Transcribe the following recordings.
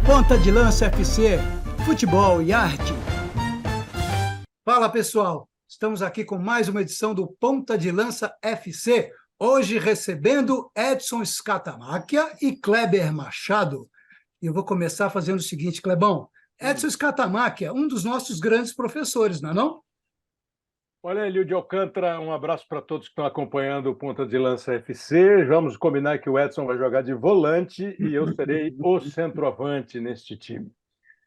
Ponta de Lança FC, futebol e arte. Fala pessoal, estamos aqui com mais uma edição do Ponta de Lança FC, hoje recebendo Edson Scatamáquia e Kleber Machado. E eu vou começar fazendo o seguinte, Clebão, Edson Scatamáquia, um dos nossos grandes professores, não é não? Olha, Elio de Alcântara, um abraço para todos que estão acompanhando o Ponta de Lança FC. Vamos combinar que o Edson vai jogar de volante e eu serei o centroavante neste time.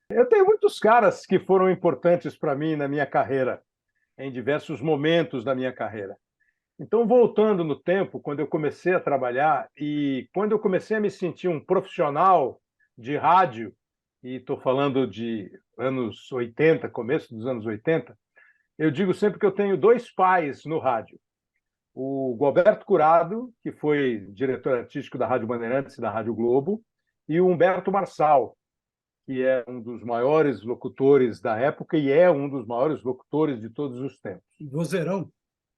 Eu tenho muitos caras que foram importantes para mim na minha carreira, em diversos momentos da minha carreira. Então, voltando no tempo, quando eu comecei a trabalhar e quando eu comecei a me sentir um profissional de rádio, e estou falando de anos 80, começo dos anos 80, eu digo sempre que eu tenho dois pais no rádio. O Gualberto Curado, que foi diretor artístico da Rádio Bandeirantes e da Rádio Globo, e o Humberto Marçal, que é um dos maiores locutores da época e é um dos maiores locutores de todos os tempos. Vozeirão.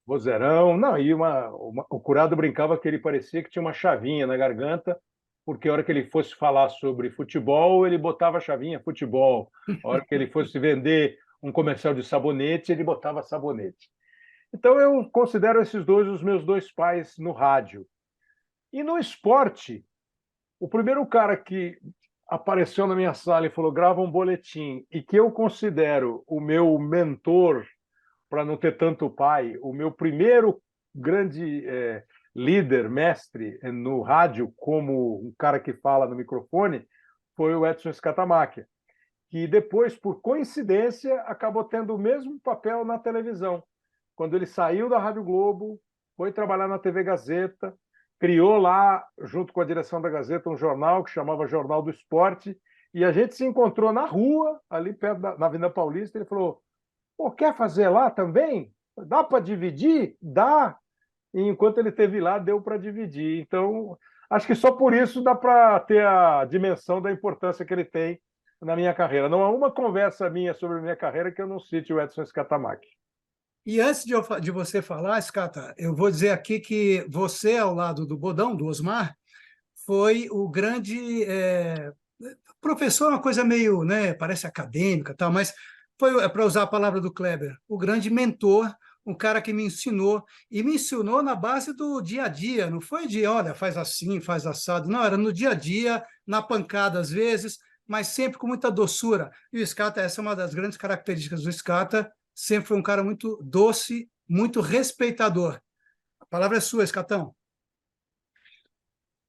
Vozeirão. Não, e o Curado brincava que ele parecia que tinha uma chavinha na garganta, porque a hora que ele fosse falar sobre futebol, ele botava a chavinha futebol. A hora que ele fosse vender um comercial de sabonete, ele botava sabonete. Então, eu considero esses dois os meus dois pais no rádio. E no esporte, o primeiro cara que apareceu na minha sala e falou, grava um boletim, e que eu considero o meu mentor, para não ter tanto pai, o meu primeiro grande líder, mestre no rádio, como um cara que fala no microfone, foi o Edson Scatamáquia, que depois, por coincidência, acabou tendo o mesmo papel na televisão. Quando ele saiu da Rádio Globo, foi trabalhar na TV Gazeta, criou lá, junto com a direção da Gazeta, um jornal que chamava Jornal do Esporte, e a gente se encontrou na rua, ali perto na Avenida Paulista, e ele falou, pô, quer fazer lá também? Dá para dividir? Dá. E enquanto ele esteve lá, deu para dividir. Então, acho que só por isso dá para ter a dimensão da importância que ele tem na minha carreira. Não há uma conversa minha sobre a minha carreira que eu não cite o Edson Scatamáquia. E antes de você falar, Scata, eu vou dizer aqui que você, ao lado do Bodão, do Osmar, foi o grande professor, uma coisa meio, né, parece acadêmica, tal, mas foi, para usar a palavra do Kleber, o grande mentor, um cara que me ensinou, e me ensinou na base do dia a dia, não foi de, olha, faz assim, faz assado, não, era no dia a dia, na pancada às vezes, mas sempre com muita doçura. E o Scata, essa é uma das grandes características do Scata, sempre foi um cara muito doce, muito respeitador. A palavra é sua, Scatão.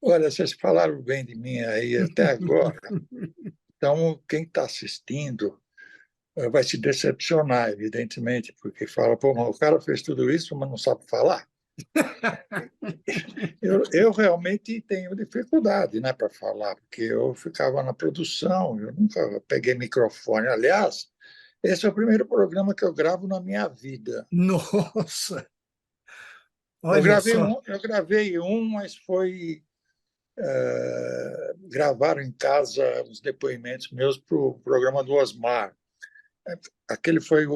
Olha, vocês falaram bem de mim aí até agora. Então, quem está assistindo vai se decepcionar, evidentemente, porque fala, pô, mas o cara fez tudo isso, mas não sabe falar. Eu realmente tenho dificuldade, né, para falar, porque eu ficava na produção, eu nunca peguei microfone. Aliás, esse é o primeiro programa que eu gravo na minha vida. Nossa! Eu Olha gravei só. eu gravei um, mas foi gravaram em casa os depoimentos meus para o programa do Osmar. Aquele foi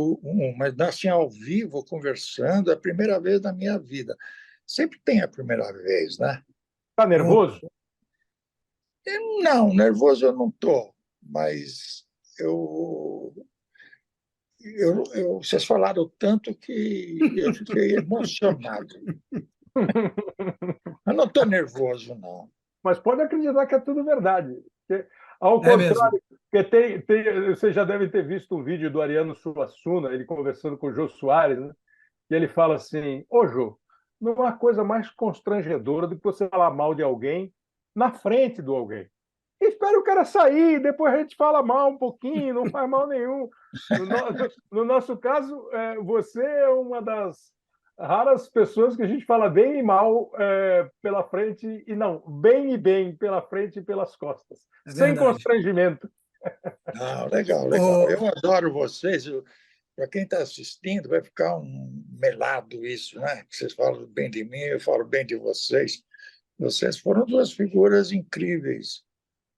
mas assim, ao vivo, conversando, é a primeira vez na minha vida. Sempre tem a primeira vez, né? Está nervoso? Não, nervoso eu não estou, mas eu, vocês falaram tanto que eu fiquei emocionado. Eu não estou nervoso, não. Mas pode acreditar que é tudo verdade. Ao É mesmo. contrário, porque você já deve ter visto um vídeo do Ariano Suassuna, ele conversando com o Jô Soares, né? E ele fala assim, ô Jô, não há coisa mais constrangedora do que você falar mal de alguém na frente do alguém. Espera o cara sair, depois a gente fala mal um pouquinho, não faz mal nenhum. No nosso caso, você é uma das raras pessoas que a gente fala bem e mal pela frente, e não, bem e bem pela frente e pelas costas, É sem verdade. constrangimento. Não, legal, legal. Eu adoro vocês. Para quem está assistindo, vai ficar um melado isso, né? Vocês falam bem de mim, eu falo bem de vocês. Vocês foram duas figuras incríveis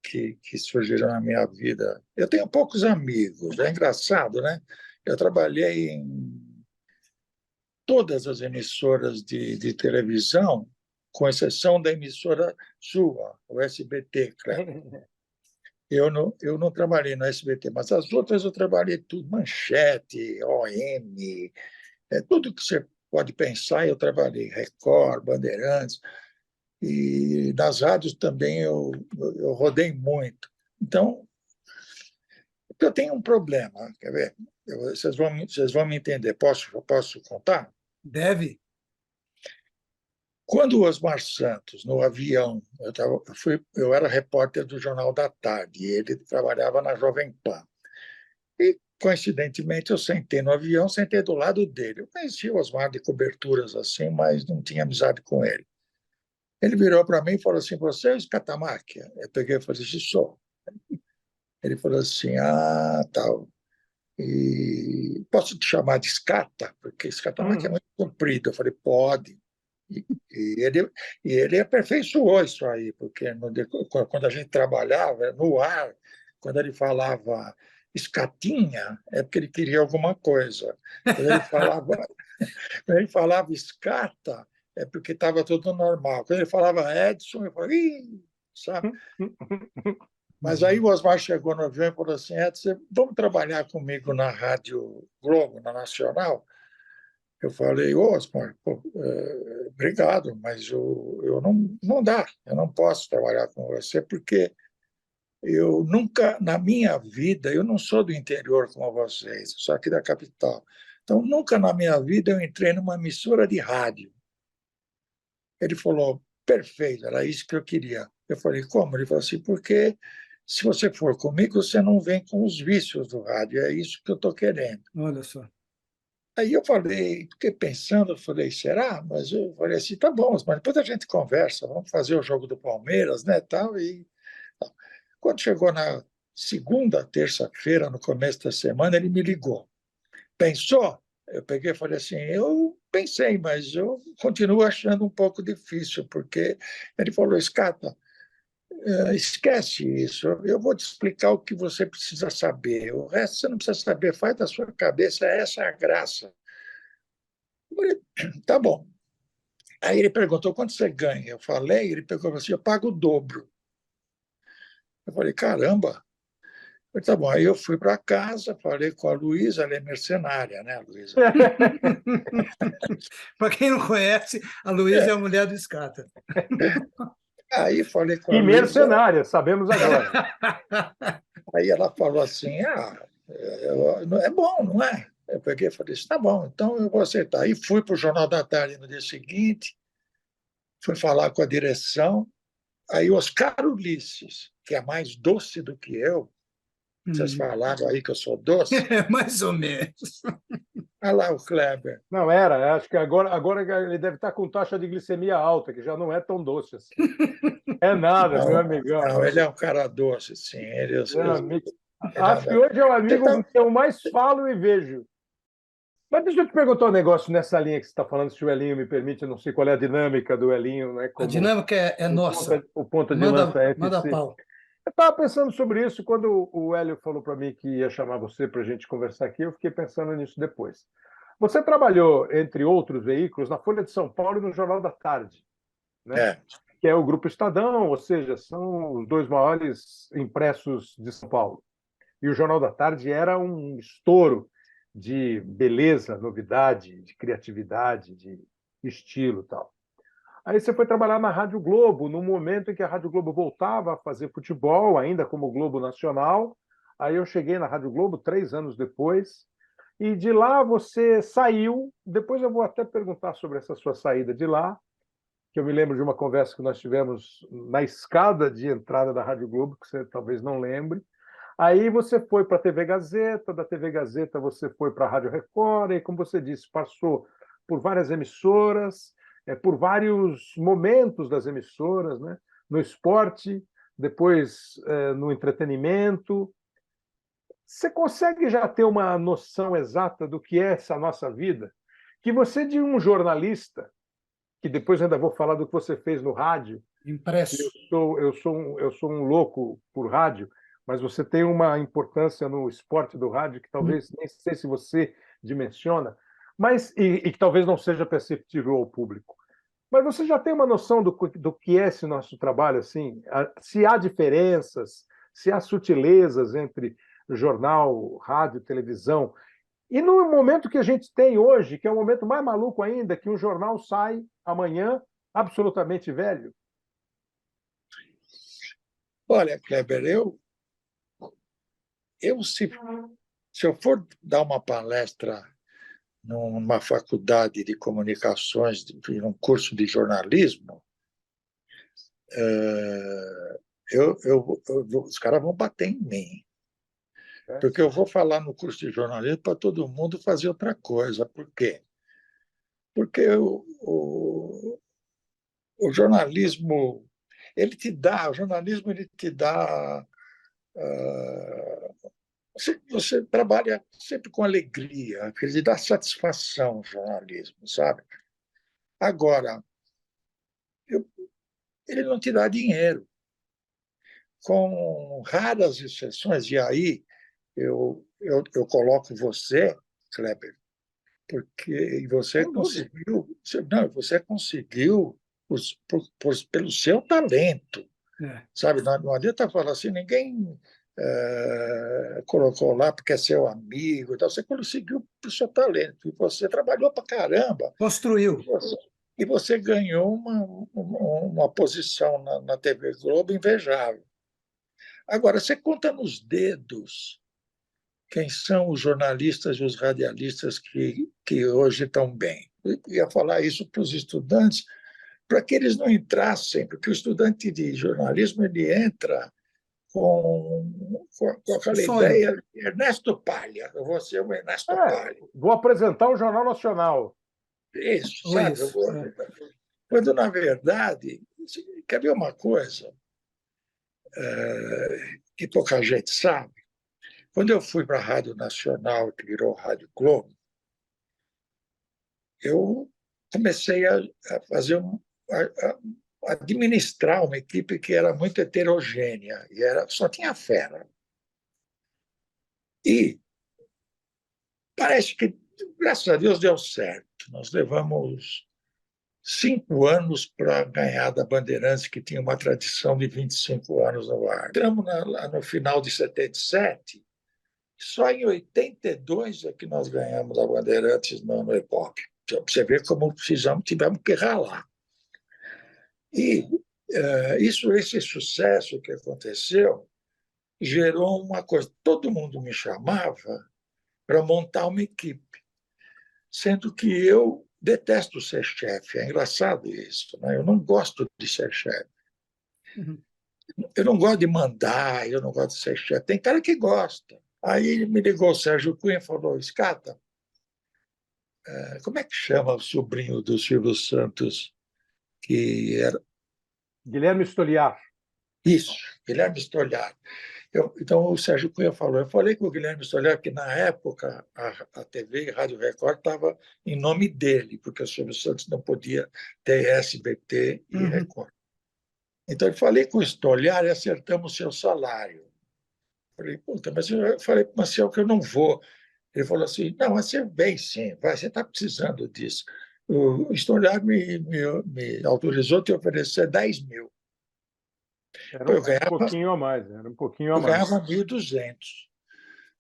que surgiram na minha vida. Eu tenho poucos amigos, é engraçado, né? Eu trabalhei em todas as emissoras de televisão com exceção da emissora sua, o SBT, Kleber. Eu não trabalhei no SBT, mas as outras eu trabalhei tudo, Manchete, OM, tudo que você pode pensar eu trabalhei, Record, Bandeirantes, e nas rádios também eu rodei muito. Então, eu tenho um problema, quer ver? Vocês vão me entender. Posso contar? Deve. Quando o Osmar Santos, no avião, eu era repórter do Jornal da Tarde, e ele trabalhava na Jovem Pan. E, coincidentemente, eu sentei no avião, sentei do lado dele. Eu conhecia o Osmar de coberturas assim, mas não tinha amizade com ele. Ele virou para mim e falou assim: você é o Escatamáquia? Eu peguei e falei: sou. Ele falou assim: tal. E posso te chamar de Escata? Porque Escatamáquia é muito comprido. Eu falei: pode. E, e, ele, e ele aperfeiçoou isso aí, porque quando a gente trabalhava no ar, quando ele falava escatinha, é porque ele queria alguma coisa. Quando ele falava escata, é porque estava tudo normal. Quando ele falava Edson, eu falava, ih, sabe? Mas aí o Osmar chegou no avião e falou assim: Edson, vamos trabalhar comigo na Rádio Globo, na Nacional? Eu falei: ô, Osmar, obrigado, mas eu não dá, eu não posso trabalhar com você, porque eu nunca, na minha vida, eu não sou do interior como vocês, eu sou aqui da capital. Então, nunca na minha vida eu entrei numa emissora de rádio. Ele falou: perfeito, era isso que eu queria. Eu falei: como? Ele falou assim: porque se você for comigo, você não vem com os vícios do rádio, é isso que eu estou querendo. Olha só. Aí eu falei, fiquei pensando, eu falei: será? Mas eu falei assim: tá bom, mas depois a gente conversa, vamos fazer o jogo do Palmeiras, né, tal. Quando chegou na segunda, terça-feira, no começo da semana, ele me ligou. Pensou? Eu peguei e falei assim: eu pensei, mas eu continuo achando um pouco difícil, porque ele falou: Escata, esquece isso, eu vou te explicar o que você precisa saber, o resto você não precisa saber, faz da sua cabeça, essa é a graça. Eu falei: tá bom. Aí ele perguntou: quanto você ganha? Eu falei, ele pegou assim: eu pago o dobro. Eu falei: caramba. Eu falei: tá bom. Aí eu fui para casa, falei com a Luísa, ela é mercenária, né, Luísa? Para quem não conhece, a Luísa é a mulher do Escata. Aí falei com a E Luísa, mercenária, sabemos agora. aí ela falou assim: é bom, não é? Eu peguei e falei: tá bom, então eu vou aceitar. Aí fui para o Jornal da Tarde no dia seguinte, fui falar com a direção. Aí Oscar Ulisses, que é mais doce do que eu, vocês falaram aí que eu sou doce. Mais ou menos. Olha lá o Kleber. Não era, acho que agora ele deve estar com taxa de glicemia alta, que já não é tão doce assim. É nada, meu Não, amigão. não, ele é um cara doce, sim. Meu amigo. Ele Acho que hoje é o amigo tá, com quem eu mais falo e vejo. Mas deixa eu te perguntar um negócio nessa linha que você está falando, se o Elinho me permite, eu não sei qual é a dinâmica do Elinho, né, A como dinâmica é nossa. o ponta de Manda, lança manda FC. pau. Eu estava pensando sobre isso quando o Hélio falou para mim que ia chamar você para a gente conversar aqui, eu fiquei pensando nisso depois. Você trabalhou, entre outros veículos, na Folha de São Paulo e no Jornal da Tarde, né? é, Que é o Grupo Estadão, ou seja, são os dois maiores impressos de São Paulo. E o Jornal da Tarde era um estouro de beleza, novidade, de criatividade, de estilo e tal. Aí você foi trabalhar na Rádio Globo, no momento em que a Rádio Globo voltava a fazer futebol, ainda como Globo Nacional. Aí eu cheguei na Rádio Globo 3 anos depois, e de lá você saiu. Depois eu vou até perguntar sobre essa sua saída de lá, que eu me lembro de uma conversa que nós tivemos na escada de entrada da Rádio Globo, que você talvez não lembre. Aí você foi para a TV Gazeta, da TV Gazeta você foi para a Rádio Record, e como você disse, passou por várias emissoras, por vários momentos das emissoras, né? No esporte, depois no entretenimento. Você consegue já ter uma noção exata do que é essa nossa vida? Que você, de um jornalista, que depois ainda vou falar do que você fez no rádio, Impresso. eu sou um louco por rádio, mas você tem uma importância no esporte do rádio que talvez nem sei se você dimensiona, mas e que talvez não seja perceptível ao público. Mas você já tem uma noção do que é esse nosso trabalho, assim? Se há diferenças, se há sutilezas entre jornal, rádio, televisão, e no momento que a gente tem hoje, que é o momento mais maluco ainda, que um jornal sai amanhã absolutamente velho. Olha, Kleber, se eu for dar uma palestra numa faculdade de comunicações, num curso de jornalismo, os caras vão bater em mim. Porque eu vou falar no curso de jornalismo para todo mundo fazer outra coisa. Por quê? Porque o jornalismo, o jornalismo ele te dá. Você trabalha sempre com alegria, ele te dá satisfação, o jornalismo, sabe? Agora, ele não te dá dinheiro. Com raras exceções, e aí eu coloco você, Kleber, porque você conseguiu pelo seu talento, sabe? Não adianta falar assim, ninguém colocou lá porque é seu amigo, então você conseguiu pelo seu talento, e você trabalhou para caramba. Construiu. E você ganhou uma posição na TV Globo invejável. Agora, você conta nos dedos quem são os jornalistas e os radialistas que hoje estão bem. Eu ia falar isso para os estudantes, para que eles não entrassem, porque o estudante de jornalismo ele entra com aquela ideia de Ernesto Palha. Eu vou ser o Ernesto Palha. Vou apresentar o Jornal Nacional. Isso, sabe? Quando, na verdade, quer ver uma coisa que pouca gente sabe? Quando eu fui para a Rádio Nacional, que virou Rádio Globo, eu comecei a fazer a administrar uma equipe que era muito heterogênea e só tinha fera. E parece que, graças a Deus, deu certo. Nós levamos 5 anos para ganhar da Bandeirantes, que tinha uma tradição de 25 anos no ar. Entramos no final de 77. Só em 82 é que nós ganhamos a Bandeirantes no Ibope. Para você ver como tivemos que ralar. E esse sucesso que aconteceu gerou uma coisa. Todo mundo me chamava para montar uma equipe, sendo que eu detesto ser chefe. É engraçado isso, né? Eu não gosto de ser chefe. Eu não gosto de mandar, eu não gosto de ser chefe. Tem cara que gosta. Aí me ligou o Sérgio Cunha e falou: Scata, como é que chama o sobrinho do Silvio Santos, que era... Guilherme Stoliar. Isso, Guilherme Stoliar. Então, o Sérgio Cunha falou, eu falei com o Guilherme Stoliar que, na época, a TV e Rádio Record estava em nome dele, porque o Silvio Santos não podia ter SBT e Record. Então, eu falei com o Stoliar e acertamos o seu salário. Falei, puta, mas eu falei para o Marcel que eu não vou. Ele falou assim, não, mas você vem sim, você está precisando disso. O Stoliar me autorizou a te oferecer 10 mil. Era um pouquinho a mais, era um pouquinho a mais. Eu ganhava 1.200.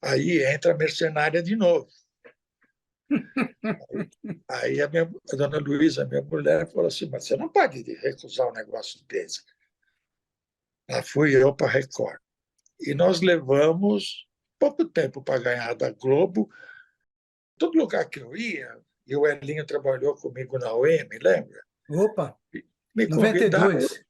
Aí entra a mercenária de novo. Aí a dona Luísa, minha mulher, falou assim, mas você não pode recusar um negócio desse. Lá fui eu para a Record. E nós levamos pouco tempo para ganhar da Globo. Todo lugar que eu ia, e o Elinho trabalhou comigo na OM, lembra? Opa, Me 92.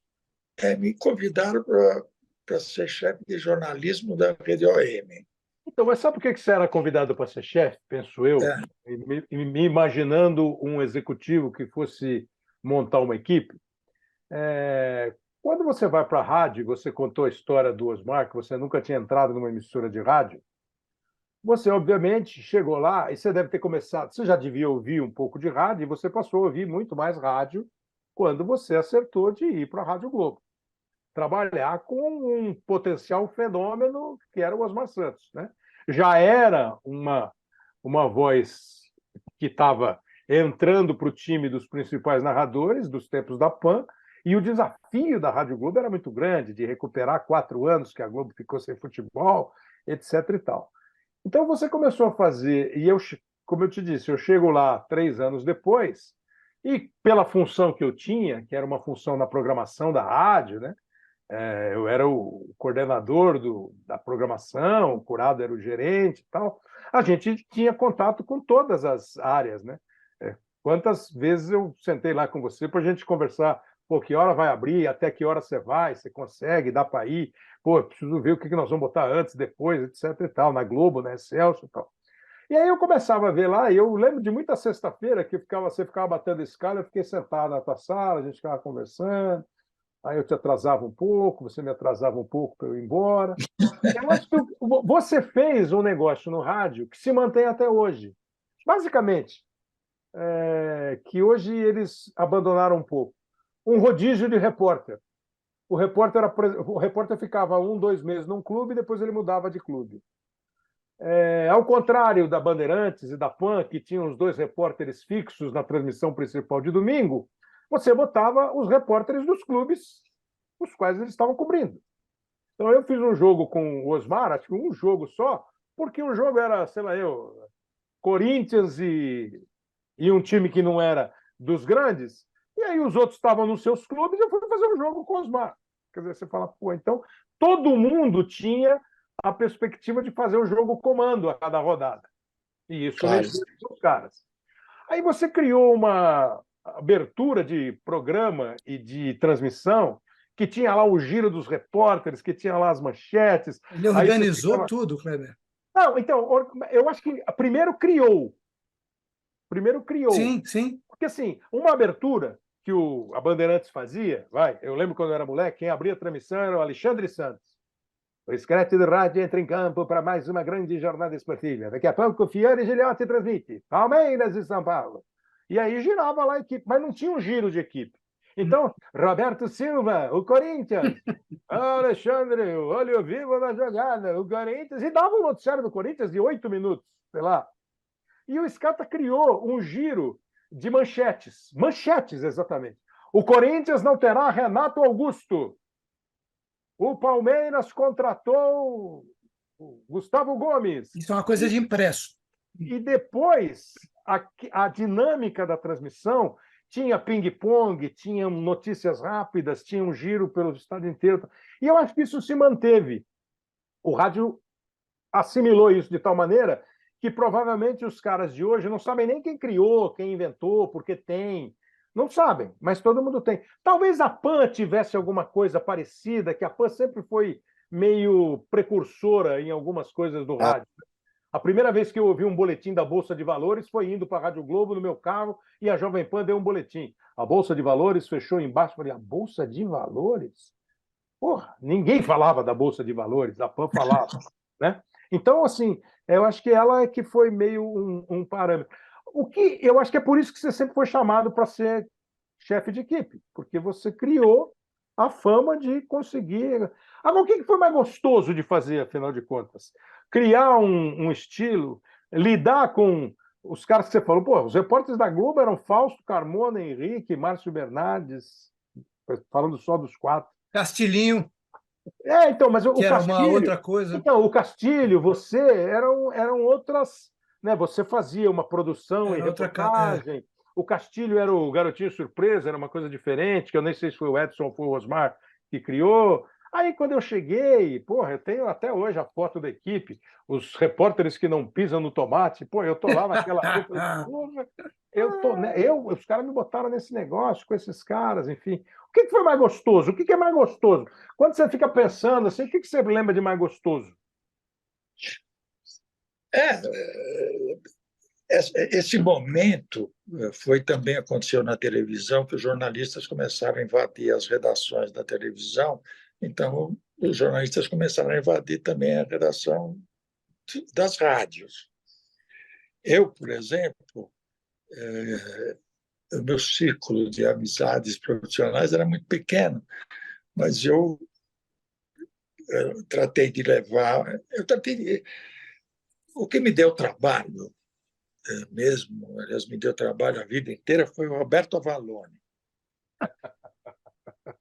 Convidaram para ser chefe de jornalismo da rede OM. Então, mas sabe por que você era convidado para ser chefe, penso eu? Me imaginando um executivo que fosse montar uma equipe. Quando você vai para a rádio, você contou a história do Osmar, que você nunca tinha entrado numa emissora de rádio, você, obviamente, chegou lá e você deve ter começado, você já devia ouvir um pouco de rádio, e você passou a ouvir muito mais rádio quando você acertou de ir para a Rádio Globo, trabalhar com um potencial fenômeno que era o Osmar Santos, né? Já era uma voz que estava entrando para o time dos principais narradores dos tempos da PAN, e o desafio da Rádio Globo era muito grande, de recuperar 4 anos que a Globo ficou sem futebol, etc. e tal. Então você começou a fazer, e eu, como eu te disse, eu chego lá 3 anos depois, e pela função que eu tinha, que era uma função na programação da rádio, né? Eu era o coordenador da programação, o Curado era o gerente e tal. A gente tinha contato com todas as áreas, né? Quantas vezes eu sentei lá com você para a gente conversar, pô, que hora vai abrir, até que hora você vai, você consegue, dá para ir, pô, preciso ver o que nós vamos botar antes, depois, etc e tal, na Globo, na Excelsior e tal. E aí eu começava a ver lá, e eu lembro de muita sexta-feira que você ficava batendo escala, eu fiquei sentado na tua sala, a gente ficava conversando, aí eu te atrasava um pouco, você me atrasava um pouco para eu ir embora. Eu acho que você fez um negócio no rádio que se mantém até hoje. Basicamente, que hoje eles abandonaram um pouco. Um rodízio de repórter. O repórter ficava 1, 2 meses num clube e depois ele mudava de clube. Ao contrário da Bandeirantes e da PAN, que tinham os 2 repórteres fixos na transmissão principal de domingo, você botava os repórteres dos clubes os quais eles estavam cobrindo. Então, eu fiz um jogo com o Osmar, acho que um jogo só, porque o jogo era, sei lá, Corinthians e um time que não era dos grandes, e aí os outros estavam nos seus clubes, e eu fui fazer um jogo com o Osmar. Quer dizer, você fala, pô, então todo mundo tinha a perspectiva de fazer o jogo comando a cada rodada. E isso Claro. mexia com os caras. Aí você criou uma abertura de programa e de transmissão que tinha lá o giro dos repórteres, que tinha lá as manchetes. Ele organizou tudo, Kleber. Não, então, eu acho que primeiro criou. Sim, sim. Porque, assim, uma abertura que a Bandeirantes fazia, eu lembro quando eu era moleque, quem abria a transmissão era o Alexandre Santos. O Scratch de rádio entra em campo para mais uma grande jornada esportiva. Daqui a pouco, o Fiore Gilhote transmite. Palmeiras e São Paulo. E aí girava lá a equipe, mas não tinha um giro de equipe. Então, Roberto Silva, o Corinthians. Alexandre, o olho vivo na jogada. O Corinthians. E dava um noticiário do Corinthians de 8 minutos, sei lá. E o Scata criou um giro de manchetes. Manchetes, exatamente. O Corinthians não terá Renato Augusto. O Palmeiras contratou o Gustavo Gomes. Isso é uma coisa de impresso. E depois, a dinâmica da transmissão tinha ping-pong, tinha notícias rápidas, tinha um giro pelo estado inteiro. E eu acho que isso se manteve. O rádio assimilou isso de tal maneira que provavelmente os caras de hoje não sabem nem quem criou, quem inventou, porque tem. Não sabem, mas todo mundo tem. Talvez a PAN tivesse alguma coisa parecida, que a PAN sempre foi meio precursora em algumas coisas do rádio. A primeira vez que eu ouvi um boletim da Bolsa de Valores foi indo para a Rádio Globo no meu carro e a Jovem Pan deu um boletim. A Bolsa de Valores fechou embaixo. Falei, a Bolsa de Valores? Porra, ninguém falava da Bolsa de Valores, a PAN falava, né? Então, assim, eu acho que ela é que foi meio um parâmetro. O que eu acho que é por isso que você sempre foi chamado para ser chefe de equipe, porque você criou a fama de conseguir. Agora, o que foi mais gostoso de fazer, afinal de contas? Criar um estilo, lidar com os caras que você falou, pô, os repórteres da Globo eram Fausto, Carmona, Henrique, Márcio Bernardes, falando só dos 4. Castilhinho. Então, mas o que era Castilho, uma outra coisa. Então, o Castilho, você eram outras, né? Você fazia uma produção Era e reportagem. O Castilho era o garotinho surpresa, era uma coisa diferente, que eu nem sei se foi o Edson ou foi o Osmar que criou. Aí, quando eu cheguei, porra, eu tenho até hoje a foto da equipe, os repórteres que não pisam no tomate, pô, eu tô lá naquela porra, os caras me botaram nesse negócio com esses caras, enfim. O que foi mais gostoso? O que é mais gostoso? Quando você fica pensando assim, o que você lembra de mais gostoso? Esse momento foi também aconteceu na televisão, que os jornalistas começaram a invadir as redações da televisão, então os jornalistas começaram a invadir também a redação das rádios. Eu, por exemplo, o meu círculo de amizades profissionais era muito pequeno, mas eu tratei de levar... O que me deu trabalho mesmo, aliás, me deu trabalho a vida inteira, foi o Roberto Avalone.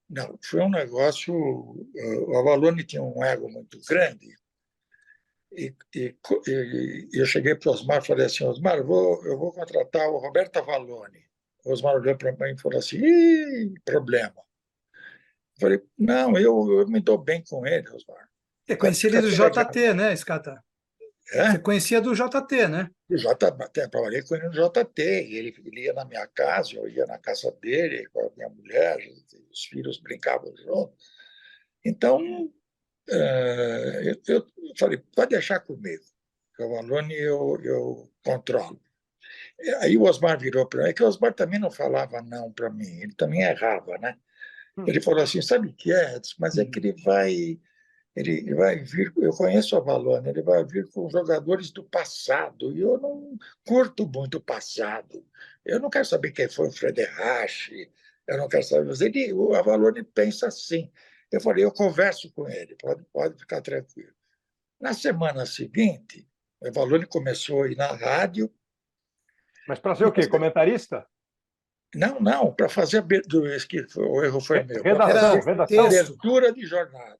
Não, foi um negócio. O Avalone tinha um ego muito grande. E eu cheguei para o Osmar e falei assim: Osmar, eu vou contratar o Roberto Avalone. O Osmar olhou para mim e falou assim: ih, problema. Eu falei: não, eu me dou bem com ele, Osmar. Você Vai conhecia ele ficar do legal. JT, né, Scata? Você É? conhecia do JT, né? O JT, trabalhei com ele no JT. Ele ia na minha casa, eu ia na casa dele, com a minha mulher, os filhos brincavam juntos. Então, eu falei: pode deixar comigo, que o Avalone eu controlo. Aí o Osmar virou para mim, que o Osmar também não falava não para mim, ele também errava, né? Ele falou assim: sabe o que é, Edson? Mas é que ele vai vir, eu conheço o Avalone, ele vai vir com jogadores do passado, e eu não curto muito o passado. Eu não quero saber quem foi o Frederich, eu não quero saber, mas o Avalone pensa assim. Eu falei: eu converso com ele, pode ficar tranquilo. Na semana seguinte, o Avalone começou a ir na rádio. Mas para ser o quê? Comentarista? Não, não, para fazer abertura, o erro foi meu, para Redação, fazer Era redação? texto. abertura de jornada,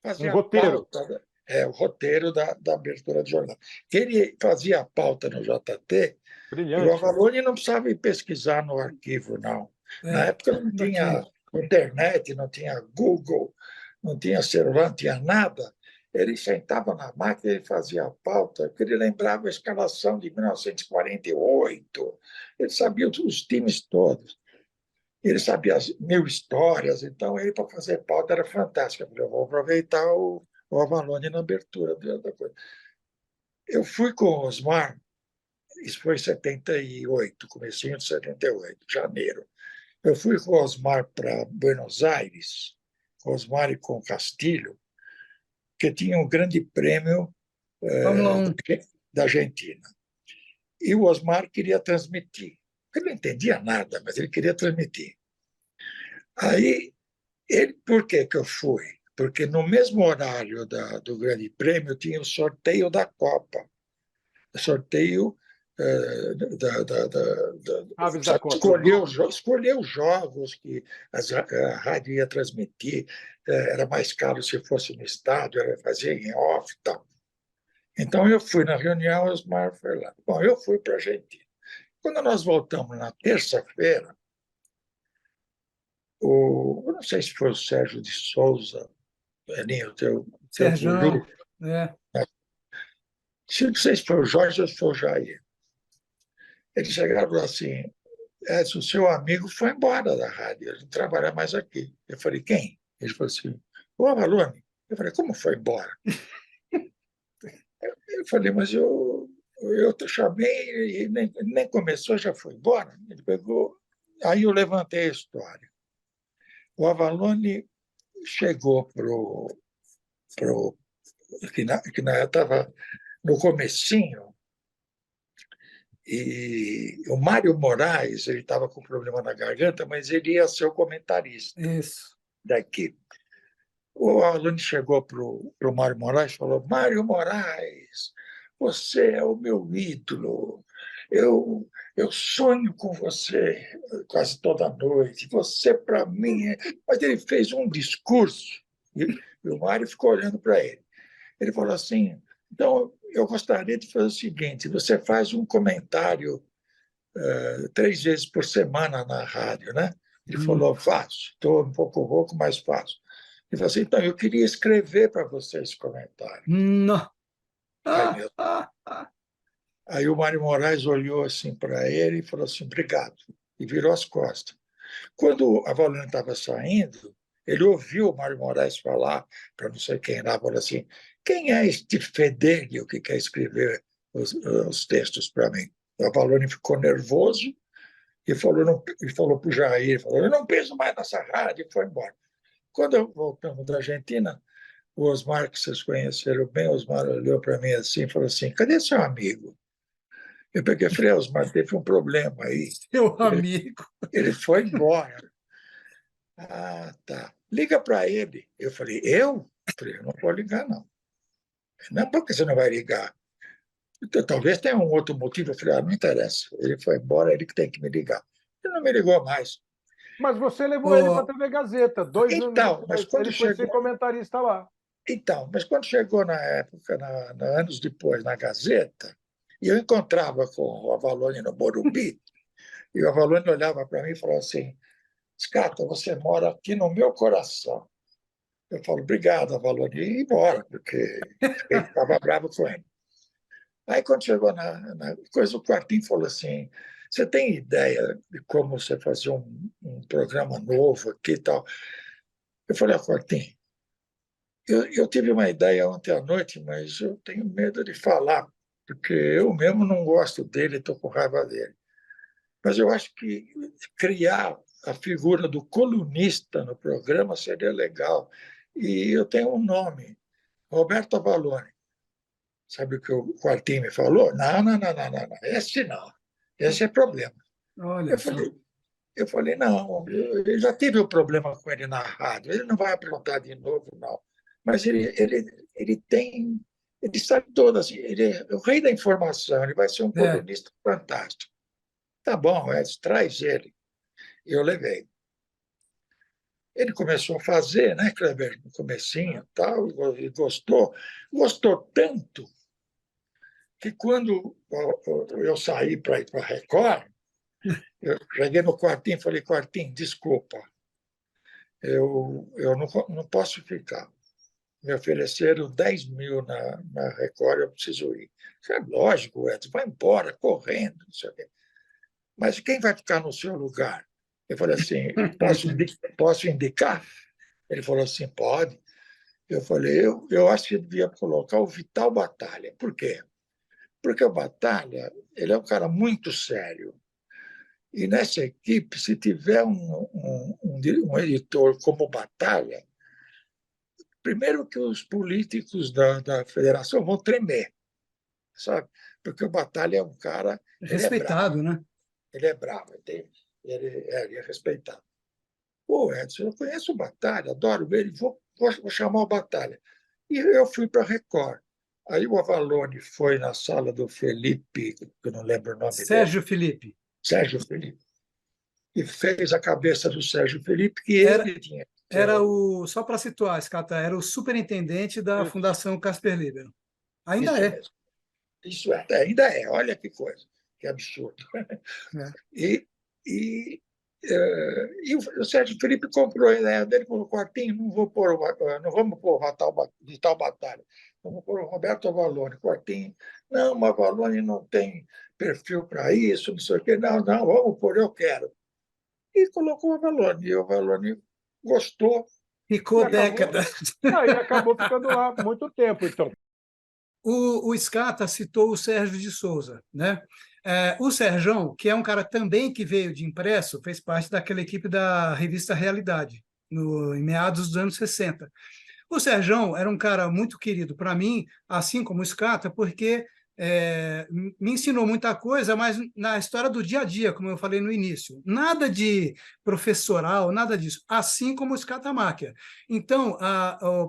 Um fazia a roteiro. pauta, o roteiro da abertura de jornada. Ele fazia a pauta no JT e o Brilhante. Avalone não precisava ir pesquisar no arquivo, não. Na É, época não ainda tinha. tinha internet, não tinha Google, não tinha celular, não tinha nada. Ele sentava na máquina e fazia a pauta, porque ele lembrava a escalação de 1948, ele sabia os times todos. Ele sabia as 1.000 histórias, então ele, para fazer pauta, era fantástico. Eu falei: eu vou aproveitar o Avalone na abertura da coisa. Eu fui com o Osmar, isso foi em 78, comecinho de 78, janeiro. Eu fui com o Osmar para Buenos Aires, com o Osmar e com o Castilho, que tinha um grande prêmio Fórmula 1. da Argentina. E o Osmar queria transmitir. Ele não entendia nada, mas ele queria transmitir. Aí, por que eu fui? Porque no mesmo horário do Grande Prêmio tinha o sorteio da Copa. O sorteio Aves da Copa. escolher os jogos que a rádio ia transmitir. Era mais caro se fosse no estádio, fazia em off e tal. Então eu fui na reunião, o Osmar foi lá. Bom, eu fui para a Argentina. Quando nós voltamos na terça-feira, eu não sei se foi o Sérgio de Souza, Aninho, teu guru. Serjão. É. Não sei se foi o Jorge ou se foi o Jair. Eles chegaram e falaram assim: Edson, o seu amigo foi embora da rádio, ele não trabalha mais aqui. Eu falei: quem? Ele falou assim: o Avalone. Eu falei: como foi embora? Eu falei: mas eu te chamei e nem começou, já foi embora. Ele pegou. Aí eu levantei a história. O Avalone chegou que na estava no comecinho, e o Mário Moraes, ele estava com problema na garganta, mas ele ia ser o comentarista Isso. da equipe. O aluno chegou para o Mário Moraes e falou: Mário Moraes, você é o meu ídolo. Eu sonho com você quase toda noite. Você, para mim. Mas ele fez um discurso e o Mário ficou olhando para ele. Ele falou assim: então, eu gostaria de fazer o seguinte: você faz um comentário 3 vezes por semana na rádio, né? Ele falou: faço. Estou um pouco rouco, mas faço. Ele falou assim: então, eu queria escrever para você esse comentário. Não. Aí, aí o Mário Moraes olhou assim para ele e falou assim: obrigado. E virou as costas. Quando a Valônia estava saindo, ele ouviu o Mário Moraes falar para não sei quem lá, falou assim: quem é este fedelho que quer escrever os textos para mim? A Valônia ficou nervoso e falou para o Jair: falou, eu não penso mais nessa rádio, e foi embora. Quando voltamos da Argentina, o Osmar, que vocês conheceram bem, o Osmar olhou para mim assim e falou assim: cadê seu amigo? Eu peguei e falei: Osmar, teve um problema aí. Seu amigo. Ele foi embora. Ah, tá. Liga para ele. Eu falei: eu? Eu falei: eu não vou ligar, não. Não, por que você não vai ligar? Então, talvez tenha um outro motivo. Eu falei, não interessa. Ele foi embora, ele que tem que me ligar. Ele não me ligou mais. Mas você levou ele para a Ô, TV Gazeta, 2 anos Então, mas depois. quando Ele foi ser chegou, comentarista lá. chegou na época, anos depois, na Gazeta, e eu encontrava com o Avalone no Morumbi, e o Avalone olhava para mim e falava assim, Scata, você mora aqui no meu coração. Eu falo, obrigado, Avalone, e ia embora, porque ele estava bravo com ele. Aí, quando chegou na coisa, o Quartim falou assim, você tem ideia de como você fazer um programa novo aqui e tal? Eu falei, Quartim, eu tive uma ideia ontem à noite, mas eu tenho medo de falar, porque eu mesmo não gosto dele, estou com raiva dele. Mas eu acho que criar a figura do colunista no programa seria legal. E eu tenho um nome, Roberto Avalone. Sabe o que o Quartim me falou? Não. Esse não. Esse é problema. olha Eu só. falei, não, eu já tive um problema com ele na rádio, ele não vai aprontar de novo, não. Mas ele tem, ele sabe todas, ele é o rei da informação, ele vai ser um É, colunista fantástico. Tá bom, Edson, traz ele. Eu levei. Ele começou a fazer, né, Kleber, no comecinho, tal, e gostou tanto que quando eu saí para ir para a Record, eu cheguei no Quartim e falei, Quartim, desculpa, eu não posso ficar. Me ofereceram 10 mil na Record, eu preciso ir. É lógico, Edson, vai embora, correndo, não sei o quê. Mas quem vai ficar no seu lugar? Eu falei assim, posso indicar? Ele falou assim, pode. Eu falei, eu acho que devia colocar o Vital Batalha. Por quê? Porque o Batalha, ele é um cara muito sério. E nessa equipe, se tiver um editor como Batalha, primeiro que os políticos da federação vão tremer, sabe? Porque o Batalha é um cara, ele é bravo, respeitado, né? ele é respeitado. Pô, Edson, eu conheço o Batalha, adoro ele, vou chamar o Batalha. E eu fui para a Record. Aí o Avalone foi na sala do Felipe, que eu não lembro o nome dele, Sérgio Felipe. Sérgio Felipe, e fez a cabeça do Sérgio Felipe, que Era, ele tinha que ser era o, só para situar, Scata, era o superintendente da Fundação Casper Libero. Ainda isso é. mesmo. Isso ainda é, olha que coisa, que absurdo. É. E, e, e o Sérgio Felipe comprou a ideia dele, falou, Quartinho, não vamos pôr de tal batalha, vamos pôr o Roberto Avalone. Quartinho, não, mas Avalone não tem perfil para isso, não sei o quê. Não, vamos pôr, eu quero. E colocou o Avalone, e o Avalone gostou, e Ficou acabou. décadas. Aí acabou ficando lá muito tempo, então. O Scata citou o Sérgio de Souza, né? O Serjão, que é um cara também que veio de impresso, fez parte daquela equipe da revista Realidade, em meados dos anos 60. O Serjão era um cara muito querido para mim, assim como o Scata, porque me ensinou muita coisa, mas na história do dia a dia, como eu falei no início. Nada de professoral, nada disso, assim como o Scatamáquia. Então,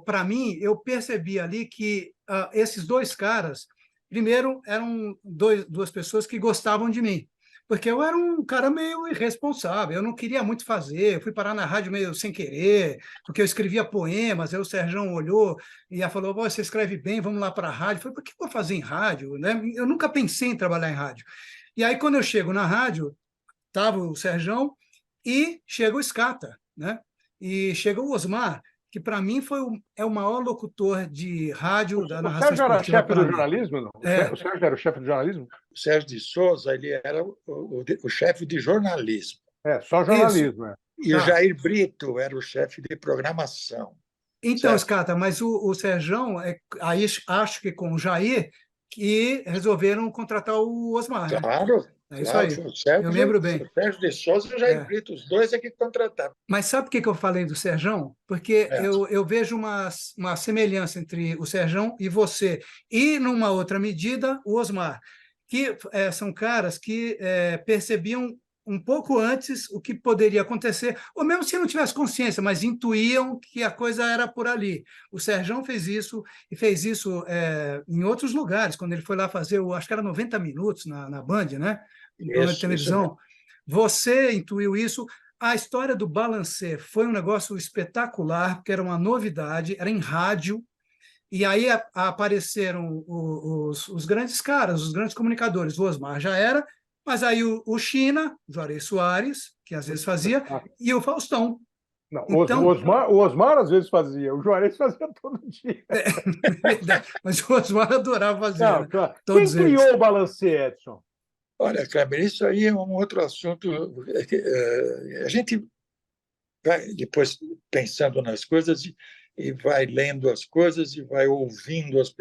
para mim, eu percebi ali que esses dois caras, primeiro, eram duas pessoas que gostavam de mim, porque eu era um cara meio irresponsável, eu não queria muito fazer, eu fui parar na rádio meio sem querer, porque eu escrevia poemas, aí o Serjão olhou e falou, você escreve bem, vamos lá para a rádio. Eu falei, por que eu vou fazer em rádio? Né? Eu nunca pensei em trabalhar em rádio. E aí, quando eu chego na rádio, estava o Serjão e chega o Scata, né? E chega o Osmar, que para mim é o maior locutor de rádio da O narração Sérgio era esportiva chefe para do mim. jornalismo, não? É, O Sérgio era o chefe do jornalismo? O Sérgio de Souza, ele era o chefe de jornalismo. É, só isso, jornalismo, é. E o tá. Jair Brito era o chefe de programação, Então, certo? Scata, mas o Serjão, aí acho que com o Jair, que resolveram contratar o Osmar, né? Claro, É isso claro, aí. foi o Eu lembro Foi bem. o Sérgio de Souza e o Jair É. Brito, os dois é que contrataram. Mas sabe por que eu falei do Serjão? Porque É, eu vejo uma semelhança entre o Serjão e você. E, numa outra medida, o Osmar, que são caras que percebiam um pouco antes o que poderia acontecer, ou mesmo se não tivesse consciência, mas intuíam que a coisa era por ali. O Serjão fez isso, e fez isso em outros lugares, quando ele foi lá fazer, acho que era 90 minutos na Band, né? Um programa de Isso mesmo. televisão. Você intuiu isso. A história do Balancê foi um negócio espetacular, porque era uma novidade, era em rádio, e aí apareceram os grandes caras, os grandes comunicadores. O Osmar já era, mas aí o China, Juarez Soares, que às vezes fazia, e o Faustão. Não, Então, o Osmar às vezes fazia, o Juarez fazia todo dia. verdade, mas o Osmar adorava fazer, Não, né? claro. Todos Quem eles. criou o Balancê, Edson? Olha, Kleber, isso aí é um outro assunto. A gente vai depois pensando nas coisas e vai lendo as coisas e vai ouvindo as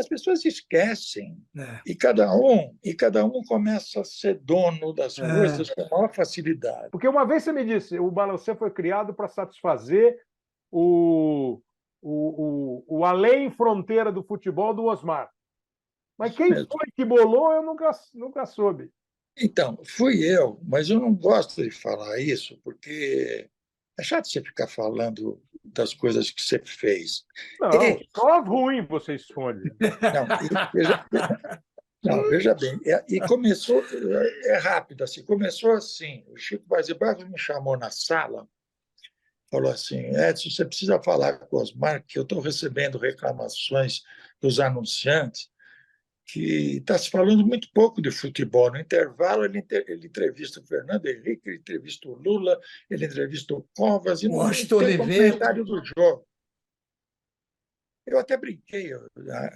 pessoas esquecem É, e cada um começa a ser dono das é, coisas com maior facilidade. Porque uma vez você me disse, o Balancê foi criado para satisfazer o além fronteira do futebol do Osmar. Mas Isso quem mesmo. foi que bolou, eu nunca soube. Então, fui eu, mas eu não gosto de falar isso, porque é chato você ficar falando das coisas que você fez. Não, E, só ruim você esconde. não, não, veja bem, e começou, rápido, assim, começou assim, o Chico Vaz de Barros me chamou na sala, falou assim, Edson, você precisa falar com o Osmar, que eu estou recebendo reclamações dos anunciantes, que está se falando muito pouco de futebol. No intervalo, ele entrevista o Fernando Henrique, ele entrevista o Lula, ele entrevista o Covas, e o não Washington tem Oliveira. comentário do jogo. Eu até brinquei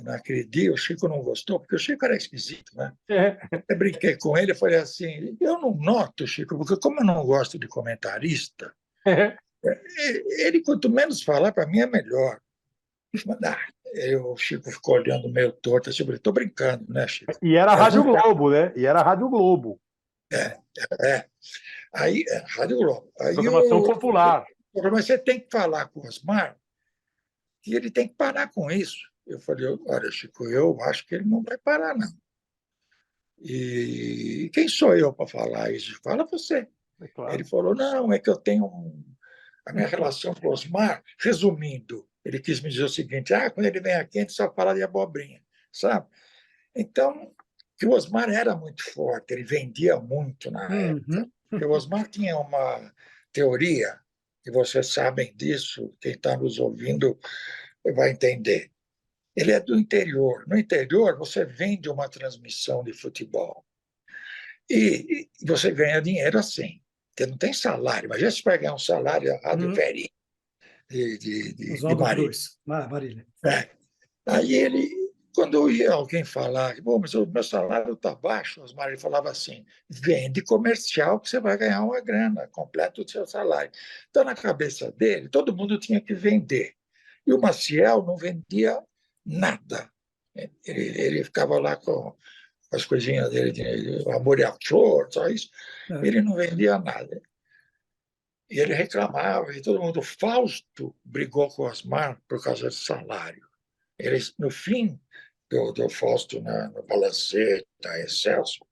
naquele dia, o Chico não gostou, porque o Chico era esquisito, né? É. Eu brinquei com ele, falei assim, eu não noto, Chico, porque como eu não gosto de comentarista, ele quanto menos falar, para mim é melhor. Mas, o Chico ficou olhando meio torto, assim, eu falei, estou brincando, né, Chico? E era a Eu Rádio não- Globo, né? E era a Rádio Globo. É. Aí, Rádio Globo. Aí Programação popular. mas você tem que falar com o Osmar que ele tem que parar com isso. Eu falei, olha, Chico, eu acho que ele não vai parar, não. E quem sou eu para falar isso? Fala você. É claro. Ele falou, não, é que eu tenho a minha relação com o Osmar, resumindo, ele quis me dizer o seguinte, quando ele vem aqui, a gente só fala de abobrinha, sabe? Então, que o Osmar era muito forte, ele vendia muito na época. Uhum. Porque o Osmar tinha uma teoria, e vocês sabem disso, quem está nos ouvindo vai entender. Ele é do interior. No interior, você vende uma transmissão de futebol. E você ganha dinheiro assim. Você não tem salário. Imagina se vai ganhar um salário a Rádio Veri de Oswaldo Marília. Cruz, Marília. Aí ele, quando ia alguém falar, bom, mas o meu salário está baixo, o Osmar falava assim, vende comercial que você vai ganhar uma grana, completa o seu salário. Então, na cabeça dele, todo mundo tinha que vender. E o Maciel não vendia nada. Ele ficava lá com as coisinhas dele, de amor e achor, só isso. Ele não vendia nada. E ele reclamava, e todo mundo. Fausto brigou com o Osmar por causa do salário. Eles, no fim do Fausto no Balancê, da Excelsior,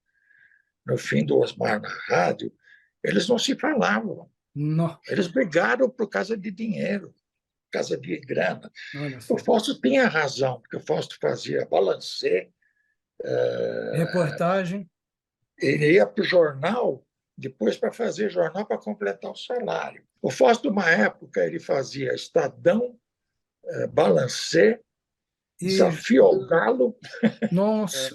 no fim do Osmar na rádio, eles não se falavam. Não. Eles brigaram por causa de dinheiro, por causa de grana. Olha só. O Fausto tinha razão, porque o Fausto fazia Balancê, Reportagem. ele ia para o jornal depois para fazer jornal para completar o salário. O Fausto, uma época, ele fazia Estadão, Balancê, Desafio ao Galo. Nossa.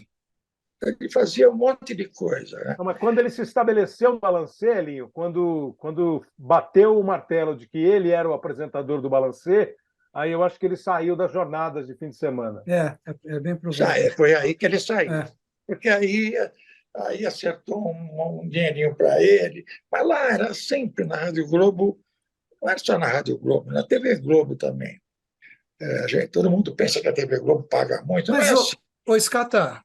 Ele fazia um monte de coisa. Né? Não, mas quando ele se estabeleceu no Balancê, Elinho, quando bateu o martelo de que ele era o apresentador do Balancê, aí eu acho que ele saiu das jornadas de fim de semana. É bem provável. Foi aí que ele saiu. Porque aí acertou um dinheirinho para ele. Mas lá era sempre na Rádio Globo, não era só na Rádio Globo, na TV Globo também. Todo mundo pensa que a TV Globo paga muito, Mas, não é assim. Scata,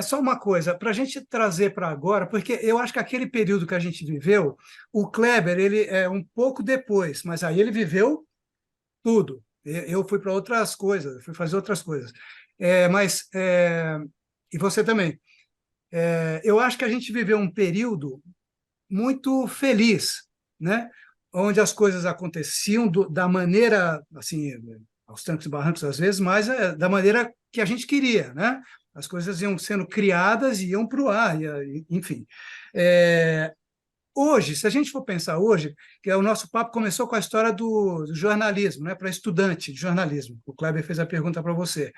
só uma coisa, para a gente trazer para agora, porque eu acho que aquele período que a gente viveu, o Kleber, ele é um pouco depois, mas aí ele viveu tudo. Eu fui para outras coisas, fui fazer outras coisas. E você também. Eu acho que a gente viveu um período muito feliz, né? Onde as coisas aconteciam da maneira, assim, aos trancos e barrancos às vezes, mas da maneira que a gente queria, né? As coisas iam sendo criadas e iam para o ar, enfim. É, Hoje, se a gente for pensar hoje, que o nosso papo começou com a história do jornalismo, né? Para estudante de jornalismo. O Kleber fez a pergunta para você.